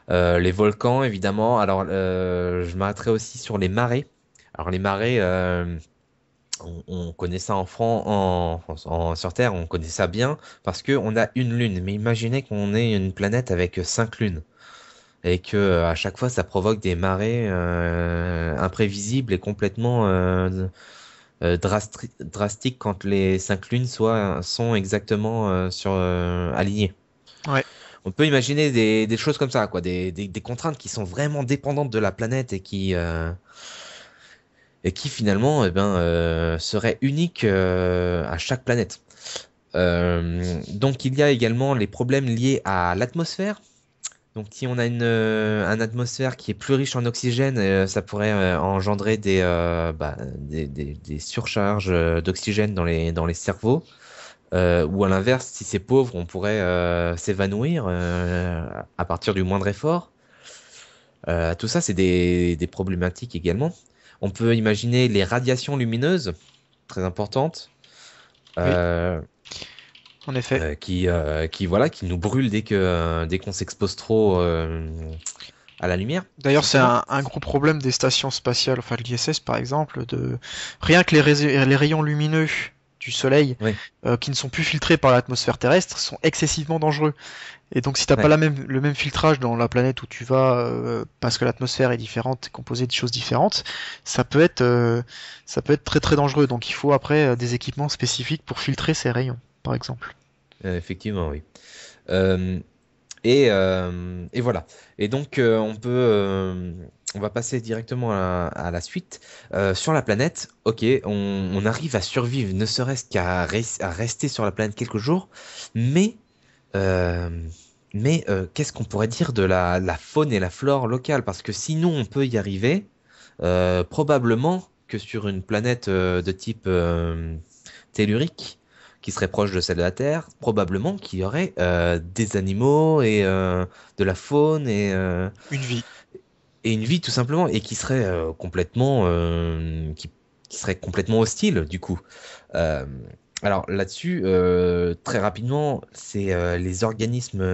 Les volcans, évidemment. Alors, je m'arrêterai aussi sur les marées. Alors, les marées, on connaît ça sur Terre, on connaît ça bien parce que on a une lune. Mais imaginez qu'on ait une planète avec 5 lunes et que à chaque fois ça provoque des marées imprévisibles et complètement drastique quand les 5 lunes sont exactement alignées. Ouais. On peut imaginer des choses comme ça, quoi, des contraintes qui sont vraiment dépendantes de la planète et qui finalement serait unique à chaque planète. Donc il y a également les problèmes liés à l'atmosphère. Donc si on a une atmosphère qui est plus riche en oxygène, ça pourrait engendrer des surcharges d'oxygène dans les cerveaux. Ou à l'inverse, si c'est pauvre, on pourrait s'évanouir à partir du moindre effort. Tout ça, c'est des problématiques également. On peut imaginer les radiations lumineuses, très importantes, Oui, euh, en effet. qui nous brûlent dès qu'on s'expose trop à la lumière, tout D'ailleurs, c'est simplement. un gros problème des stations spatiales, enfin de l'ISS par exemple, de rien que les rayons lumineux du Soleil, Oui, qui ne sont plus filtrés par l'atmosphère terrestre, sont excessivement dangereux. Et donc, si t'as pas ouais. le même filtrage dans la planète où tu vas, parce que l'atmosphère est différente, composée de choses différentes, ça peut être, euh, ça peut être très très dangereux. Donc, il faut après des équipements spécifiques pour filtrer ces rayons, par exemple. Effectivement, oui. Euh, et voilà. Et donc, on va passer directement à la suite. Sur la planète, ok, on arrive à survivre, ne serait-ce à rester sur la planète quelques jours, mais, euh, qu'est-ce qu'on pourrait dire de la faune et la flore locale? Parce que sinon, on peut y arriver, probablement que sur une planète de type tellurique, qui serait proche de celle de la Terre, probablement qu'il y aurait des animaux et de la faune Une vie. et une vie tout simplement, et qui serait qui serait complètement hostile du coup. Euh, alors là-dessus, très rapidement, c'est les organismes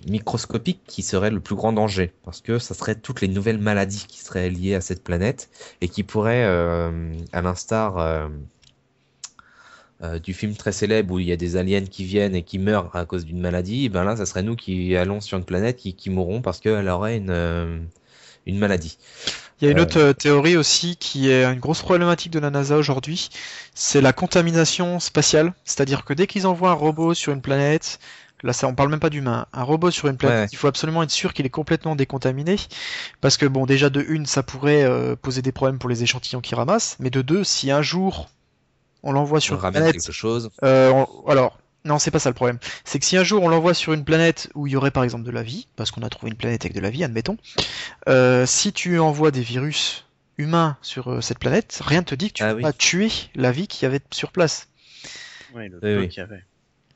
microscopiques qui seraient le plus grand danger, parce que ça serait toutes les nouvelles maladies qui seraient liées à cette planète et qui pourraient, à l'instar du film très célèbre où il y a des aliens qui viennent et qui meurent à cause d'une maladie, et ben là, ça serait nous qui allons sur une planète qui mourront parce qu'elle aurait une maladie. Il y a une Euh, autre théorie aussi qui est une grosse problématique de la NASA aujourd'hui, c'est la contamination spatiale. C'est-à-dire que dès qu'ils envoient un robot sur une planète, là ça on parle même pas d'humain, un robot sur une ouais, planète, ouais. il faut absolument être sûr qu'il est complètement décontaminé, parce que bon déjà de une ça pourrait poser des problèmes pour les échantillons qu'ils ramassent, mais de deux si un jour on l'envoie sur On une ramène planète, quelque chose. alors non c'est pas ça le problème, c'est que si un jour on l'envoie sur une planète où il y aurait par exemple de la vie, parce qu'on a trouvé une planète avec de la vie, admettons, si tu envoies des virus humains sur cette planète, rien ne te dit que tu Ah peux pas oui, tuer la vie qu'il y avait sur place. Ouais, le oui, peu oui. qu'il y avait.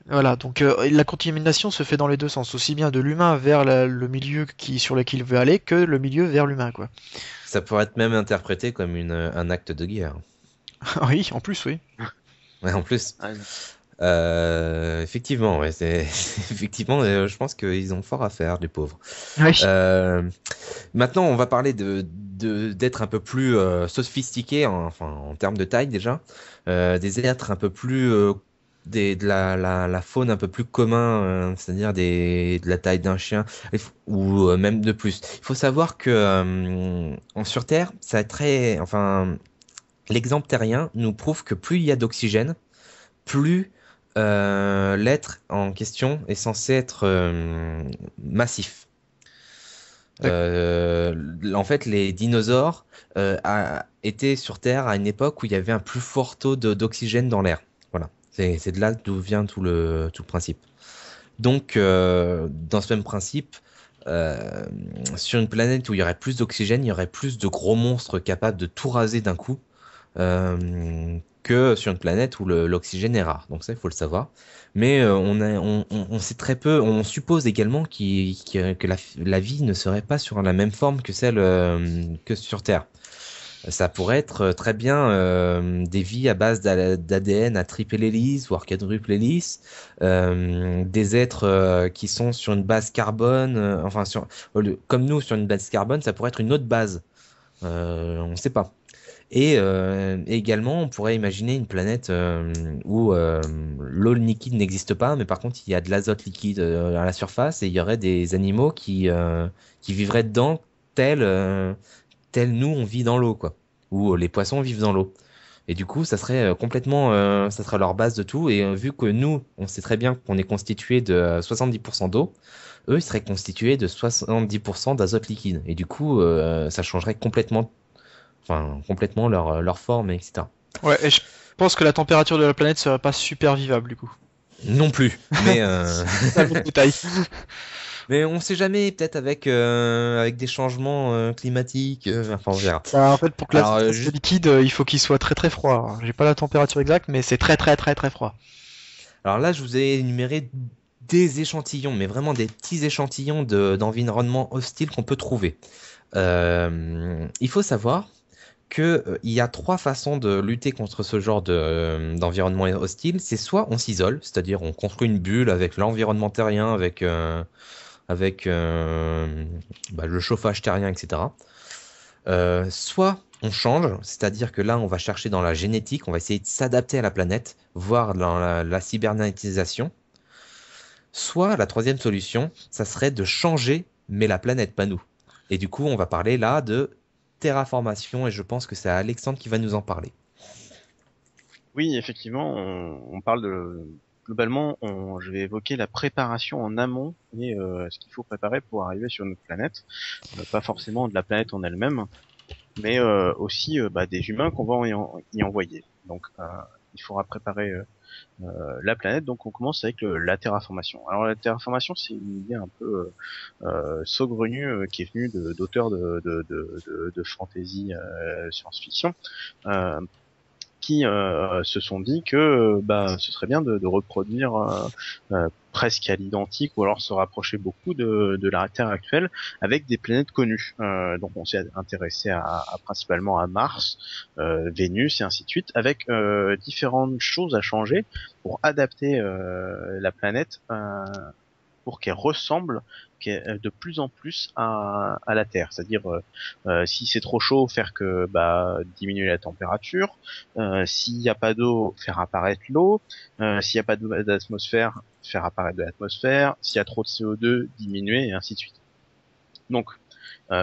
Voilà, donc la contamination se fait dans les deux sens, aussi bien de l'humain vers le milieu sur lequel il veut aller que le milieu vers l'humain, quoi. Ça pourrait être même interprété comme un acte de guerre. Oui, en plus, oui. Ouais, en plus, Ah, non. effectivement, ouais, effectivement, je pense qu'ils ont fort à faire, les pauvres. Oui. Euh, Maintenant, on va parler d'être un peu plus sophistiqué, enfin en termes de taille déjà, des êtres un peu plus de la faune un peu plus commun, c'est-à-dire de la taille d'un chien ou même de plus. Il faut savoir que sur Terre, ça est très, enfin, l'exemple terrien nous prouve que plus il y a d'oxygène, plus l'être en question est censé être massif. D'accord. En fait, les dinosaures étaient sur Terre à une époque où il y avait un plus fort taux d'oxygène dans l'air. Voilà, c'est de là d'où vient tout le principe. Donc, dans ce même principe, euh, sur une planète où il y aurait plus d'oxygène, il y aurait plus de gros monstres capables de tout raser d'un coup que sur une planète où l'oxygène est rare. Donc ça, il faut le savoir. Mais on sait très peu, on suppose également que la vie ne serait pas sur la même forme que celle que sur Terre. Ça pourrait être très bien des vies à base d'ADN à triple hélice, voire quadruple hélice, des êtres qui sont sur une base carbone, comme nous sur une base carbone, ça pourrait être une autre base. On ne sait pas. Et également, on pourrait imaginer une planète où l'eau liquide n'existe pas, mais par contre, il y a de l'azote liquide à la surface et il y aurait des animaux qui vivraient dedans, tel nous, on vit dans l'eau, quoi. Ou les poissons vivent dans l'eau. Et du coup, ça serait ça serait leur base de tout. Et vu que nous, on sait très bien qu'on est constitué de 70% d'eau, eux, ils seraient constitués de 70% d'azote liquide. Et du coup, ça changerait complètement enfin complètement leur forme, etc. Ouais, et je pense que la température de la planète serait pas super vivable du coup. Non plus, mais C'est ça le détail. mais on sait jamais, peut-être avec des changements climatiques, enfin on verra. Bah, en fait, pour que Alors l'acide reste juste, liquide, il faut qu'il soit très très froid. Alors, j'ai pas la température exacte, mais c'est très très très très froid. alors là je vous ai énuméré des échantillons, mais vraiment des petits échantillons d'environnement hostile qu'on peut trouver. Il faut savoir que il y a trois façons de lutter contre ce genre d'environnement hostile. C'est soit on s'isole, c'est-à-dire on construit une bulle avec l'environnement terrien, avec le chauffage terrien, etc. Soit on change, c'est-à-dire que là on va chercher dans la génétique, on va essayer de s'adapter à la planète, voire dans la cybernétisation. Soit la troisième solution, ça serait de changer, mais la planète, pas nous. Et du coup, on va parler là de terraformation, et je pense que c'est Alexandre qui va nous en parler. Oui, effectivement, on parle globalement, je vais évoquer la préparation en amont et ce qu'il faut préparer pour arriver sur notre planète. Pas forcément de la planète en elle-même, mais aussi des humains qu'on va y envoyer. Donc, il faudra préparer la planète. Donc, on commence avec la terraformation. Alors, la terraformation, c'est une idée un peu saugrenue qui est venue d'auteurs de fantasy science-fiction. Qui se sont dit que ce serait bien de reproduire presque à l'identique ou alors se rapprocher beaucoup de la Terre actuelle avec des planètes connues. Donc on s'est intéressé principalement à Mars, Vénus et ainsi de suite, avec différentes choses à changer pour adapter la planète pour qu'elle ressemble de plus en plus à la Terre. C'est-à-dire, si c'est trop chaud, faire que diminuer la température. S'il n'y a pas d'eau, faire apparaître l'eau. S'il n'y a pas d'atmosphère, faire apparaître de l'atmosphère. S'il y a trop de CO2, diminuer, et ainsi de suite. Donc,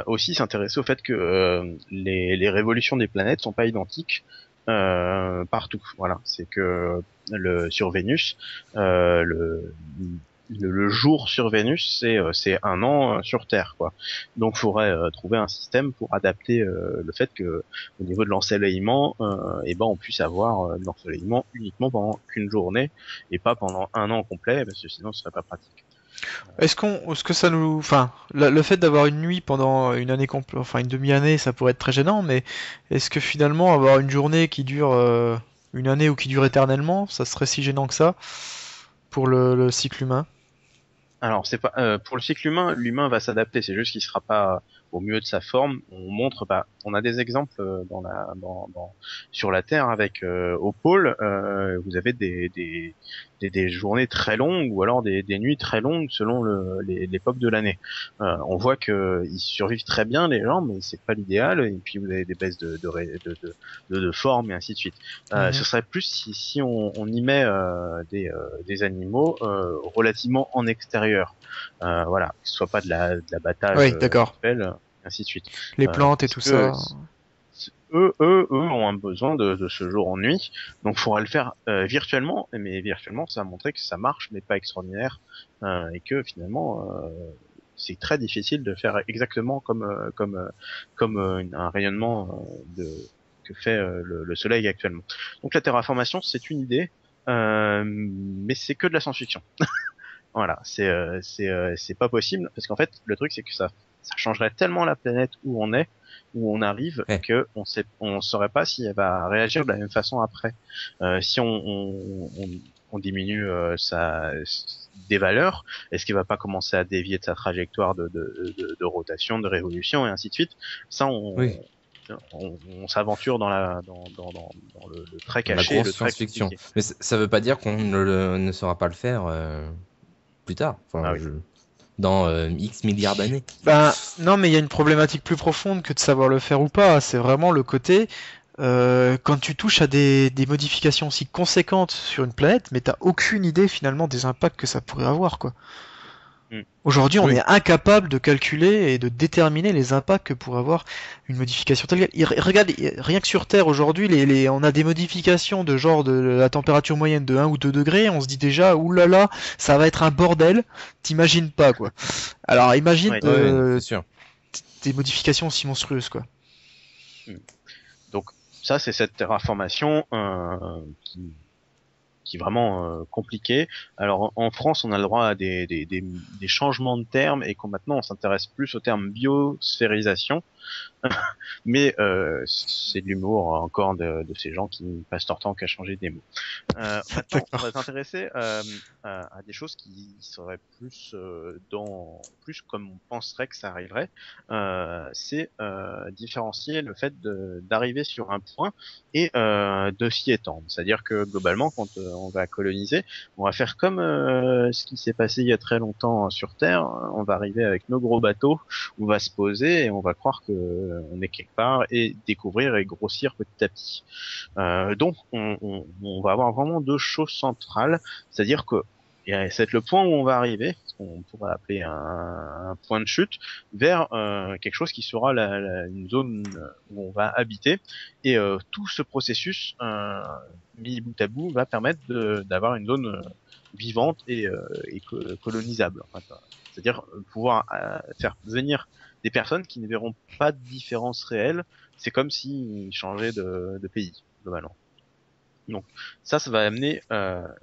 aussi s'intéresser au fait que les révolutions des planètes sont pas identiques partout. Voilà, c'est que sur Vénus, le jour sur Vénus, c'est un an sur Terre, quoi. Donc, il faudrait trouver un système pour adapter le fait que, au niveau de l'ensoleillement, on puisse avoir de l'ensoleillement uniquement pendant qu'une journée et pas pendant un an complet, parce que sinon, ce serait pas pratique. Est-ce que ça nous, enfin, le fait d'avoir une nuit pendant une année complète, enfin une demi-année, ça pourrait être très gênant, mais est-ce que finalement avoir une journée qui dure une année ou qui dure éternellement, ça serait si gênant que ça pour le cycle humain? Alors, c'est pas pour le cycle humain, l'humain va s'adapter. C'est juste qu'il sera pas au mieux de sa forme. On montre, on a des exemples sur la Terre avec au pôle, vous avez des journées très longues ou alors des nuits très longues selon l'époque de l'année. On voit que ils survivent très bien les gens, mais c'est pas l'idéal. Et puis vous avez des baisses de forme et ainsi de suite. Ce serait plus si on y met des animaux relativement en extérieur. Voilà, que ce soit pas de l'abattage Oui, d'accord. rituel, ainsi de suite. Les plantes et tout ça. Eux ont un besoin de ce jour en nuit, donc il faudra le faire virtuellement, mais virtuellement ça a montré que ça marche, mais pas extraordinaire, et que finalement c'est très difficile de faire exactement comme un rayonnement que fait le Soleil actuellement. Donc la terraformation c'est une idée, mais c'est que de la science-fiction. Voilà, c'est pas possible parce qu'en fait le truc c'est que ça changerait tellement la planète où on arrive, Ouais. que on saurait pas si elle va réagir de la même façon après. Si on diminue des valeurs, est-ce qu'il va pas commencer à dévier de sa trajectoire de rotation, de révolution et ainsi de suite? Ça, Oui, on s'aventure dans le très la caché, grosse le très science-fiction. compliqué. Mais ça veut pas dire qu'on ne saura pas le faire plus tard, Ah enfin, oui. dans X milliards d'années. Ben non, mais il y a une problématique plus profonde que de savoir le faire ou pas. C'est vraiment le côté quand tu touches à des modifications aussi conséquentes sur une planète, mais t'as aucune idée finalement des impacts que ça pourrait avoir, quoi. Mm. Aujourd'hui, on Oui. est incapable de calculer et de déterminer les impacts que pourrait avoir une modification telle quelle. Regarde, rien que sur Terre aujourd'hui, on a des modifications de genre de la température moyenne de 1 ou 2 degrés, on se dit déjà, oulala, ça va être un bordel, t'imagines pas, quoi. Alors imagine Ouais. Ouais, c'est sûr. des modifications aussi monstrueuses, quoi. Mm. ça, c'est cette terraformation qui est vraiment compliquée. Alors en France, on a le droit à des changements de termes et qu'on maintenant on s'intéresse plus au terme biosphérisation. Mais c'est de l'humour encore de ces gens qui passent leur temps qu'à changer des mots. Maintenant, on va s'intéresser à des choses qui seraient plus plus comme on penserait que ça arriverait. C'est différencier le fait d'arriver sur un point et de s'y étendre. C'est-à-dire que globalement, quand on va coloniser, on va faire comme ce qui s'est passé il y a très longtemps sur Terre. On va arriver avec nos gros bateaux, on va se poser et on va croire que on est quelque part et découvrir et grossir petit à petit. Donc on va avoir vraiment deux choses centrales, c'est-à-dire que c'est le point où on va arriver, ce qu'on pourrait appeler un point de chute, vers quelque chose qui sera une zone où on va habiter, et tout ce processus mis bout à bout va permettre d'avoir une zone vivante et colonisable. En fait. C'est-à-dire pouvoir faire venir des personnes qui ne verront pas de différence réelle. C'est comme s'ils changeaient de pays, globalement. Donc ça va amener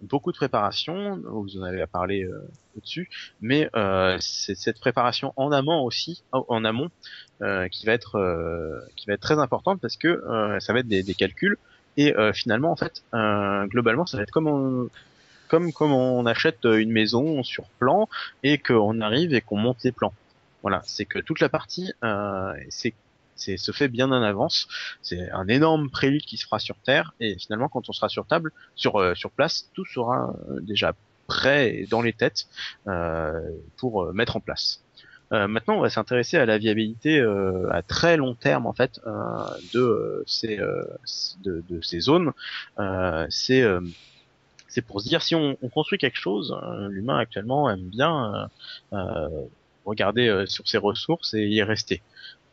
beaucoup de préparation, vous en avez parlé au-dessus, mais c'est cette préparation en amont aussi, en amont, qui va être très importante parce que ça va être des calculs et finalement en fait globalement ça va être comme on achète une maison sur plan et qu'on arrive et qu'on monte les plans. Voilà, c'est que toute la partie se fait bien en avance. C'est un énorme prélude qui se fera sur Terre et finalement quand on sera sur place, tout sera déjà prêt et dans les têtes pour mettre en place. Maintenant, on va s'intéresser à la viabilité à très long terme en fait de ces zones. C'est pour se dire si on construit quelque chose, l'humain actuellement aime bien regarder sur ses ressources et y rester.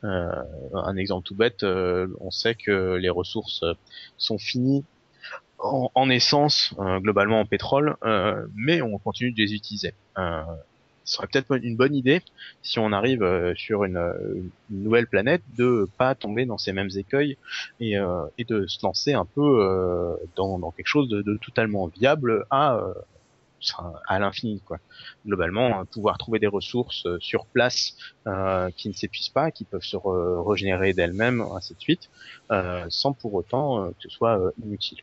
Un exemple tout bête, on sait que les ressources sont finies en essence, globalement en pétrole, mais on continue de les utiliser. Ce serait peut-être une bonne idée si on arrive sur une nouvelle planète de pas tomber dans ces mêmes écueils et de se lancer un peu dans quelque chose de totalement viable à l'infini quoi. Globalement, pouvoir trouver des ressources sur place qui ne s'épuisent pas, qui peuvent se régénérer d'elles-mêmes, ainsi de suite, sans pour autant que ce soit inutile.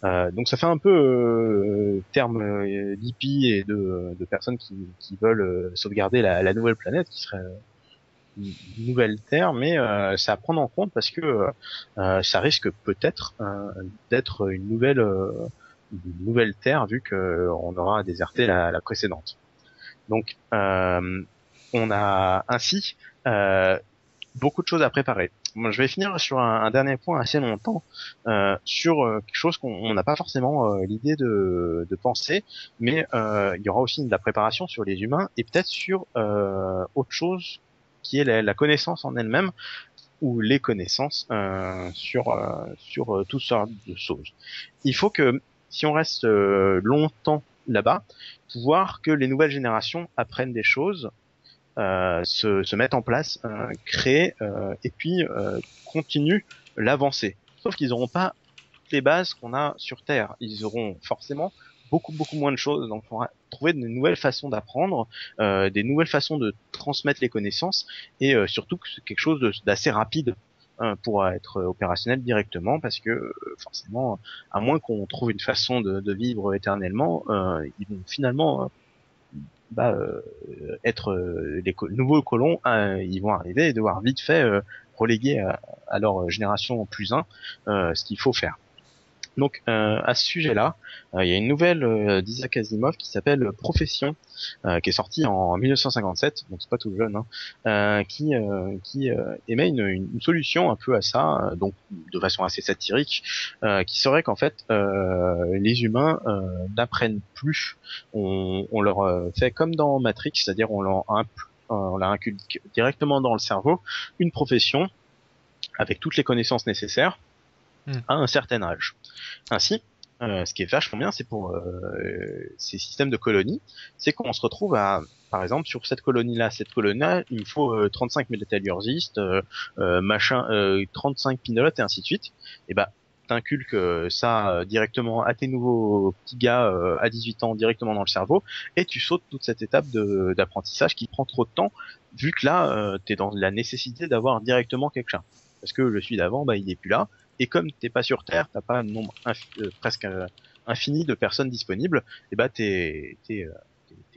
Donc ça fait un peu terme d'hippie et de personnes qui veulent sauvegarder la nouvelle planète, qui serait une nouvelle Terre, mais c'est à prendre en compte parce que ça risque peut-être d'être une nouvelle Terre vu que on aura déserté la précédente. Donc on a ainsi beaucoup de choses à préparer. Moi, je vais finir sur un dernier point assez longtemps sur quelque chose qu'on n'a pas forcément l'idée de penser, mais il y aura aussi de la préparation sur les humains et peut-être sur autre chose qui est la connaissance en elle-même ou les connaissances sur toutes sortes de choses. Il faut que si on reste longtemps là-bas, voir que les nouvelles générations apprennent des choses, se mettent en place, créent et puis continuent l'avancée. Sauf qu'ils n'auront pas toutes les bases qu'on a sur Terre. Ils auront forcément beaucoup moins de choses. Donc, il faudra trouver de nouvelles façons d'apprendre, des nouvelles façons de transmettre les connaissances et surtout que c'est quelque chose d'assez rapide pour être opérationnel directement parce que forcément, à moins qu'on trouve une façon de vivre éternellement, ils vont finalement être les nouveaux colons, ils vont arriver et devoir vite fait reléguer à leur génération plus 1 ce qu'il faut faire. Donc à ce sujet-là, il y a une nouvelle d'Isaac Asimov qui s'appelle Profession, qui est sortie en 1957, donc c'est pas tout jeune, qui émet une solution un peu à ça, donc de façon assez satirique, qui serait qu'en fait les humains n'apprennent plus, on leur fait comme dans Matrix, c'est-à-dire on leur inculque directement dans le cerveau une profession avec toutes les connaissances nécessaires à un certain âge. Ainsi, ce qui est vachement bien, c'est pour ces systèmes de colonies, c'est qu'on se retrouve à par exemple, sur cette colonie-là, il me faut 35 métallurgistes, 35 pilotes et ainsi de suite. Et bah, t'inculques ça directement à tes nouveaux petits gars à 18 ans directement dans le cerveau, et tu sautes toute cette étape d'apprentissage qui prend trop de temps, vu que là, t'es dans la nécessité d'avoir directement quelqu'un. Parce que le celui d'avant, bah, il est plus là, et comme t'es pas sur Terre, t'as pas un nombre presque infini de personnes disponibles, et bah t'es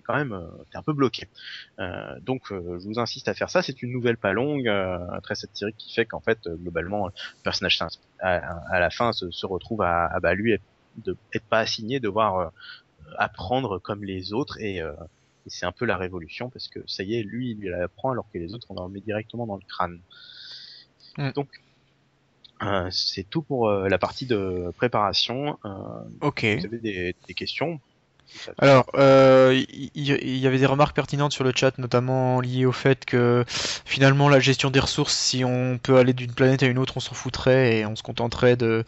quand même t'es un peu bloqué. Donc je vous insiste à faire ça. C'est une nouvelle pas longue, très satirique, qui fait qu'en fait globalement le personnage à la fin se retrouve à bah, lui être pas assigné, devoir apprendre comme les autres, et c'est un peu la révolution, parce que ça y est, lui il apprend alors que les autres on leur met directement dans le crâne. Donc c'est tout pour la partie de préparation. Ok. Vous avez des questions? Alors, il y avait des remarques pertinentes sur le chat, notamment liées au fait que finalement la gestion des ressources, si on peut aller d'une planète à une autre, on s'en foutrait et on se contenterait de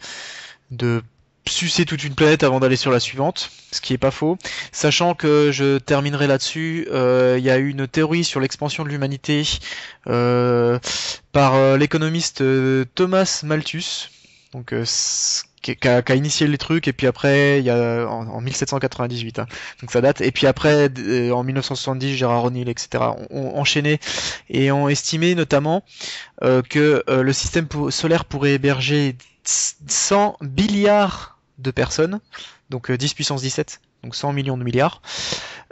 sucer toute une planète avant d'aller sur la suivante, ce qui est pas faux. Sachant que je terminerai là-dessus, il y a eu une théorie sur l'expansion de l'humanité par l'économiste Thomas Malthus, donc qui a initié les trucs, et puis après il y a en 1798, hein, donc ça date, et puis après en 1970 Gérard O'Neill, etc. ont enchaîné et ont estimé notamment que le système solaire pourrait héberger 100 milliards de personnes, donc 10 puissance 17, donc 100 millions de milliards,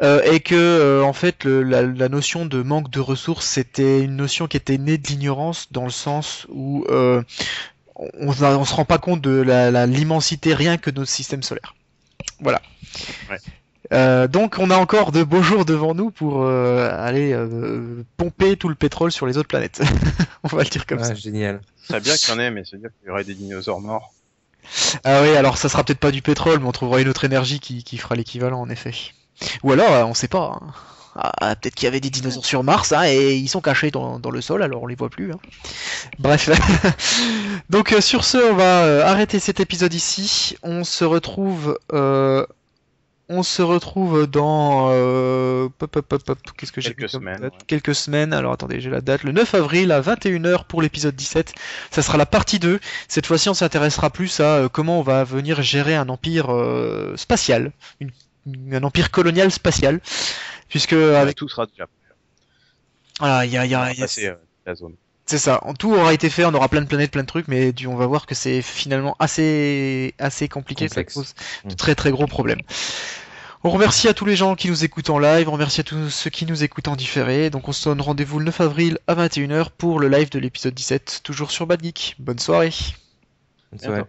et que en fait la notion de manque de ressources, c'était une notion qui était née de l'ignorance, dans le sens où on se rend pas compte de l'immensité rien que de notre système solaire. Voilà. Ouais. Donc on a encore de beaux jours devant nous pour aller pomper tout le pétrole sur les autres planètes. On va le dire comme ça. Génial. Ce serait bien qu'il y en ait, mais c'est-à-dire qu'il y aurait des dinosaures morts. Ah oui, alors ça sera peut-être pas du pétrole, mais on trouvera une autre énergie qui fera l'équivalent, en effet. Ou alors, on sait pas. Hein. Ah, peut-être qu'il y avait des dinosaures sur Mars, hein, et ils sont cachés dans le sol, alors on les voit plus. Hein. Bref. Donc sur ce, on va arrêter cet épisode ici. On se retrouve dans qu'est-ce que j'ai Quelques semaines. Ouais. Quelques semaines. Alors attendez, j'ai la date. Le 9 avril à 21h pour l'épisode 17. Ça sera la partie 2. Cette fois-ci, on s'intéressera plus à comment on va venir gérer un empire spatial, un empire colonial spatial, puisque avec tout sera déjà prêt. Voilà, il y a passer la zone. C'est ça, tout aura été fait, on aura plein de planètes, plein de trucs, mais on va voir que c'est finalement assez compliqué, ça pose de très très gros problèmes. On remercie à tous les gens qui nous écoutent en live, on remercie à tous ceux qui nous écoutent en différé, donc on se donne rendez-vous le 9 avril à 21h pour le live de l'épisode 17, toujours sur Bad Geek. Bonne soirée. Bonne soirée.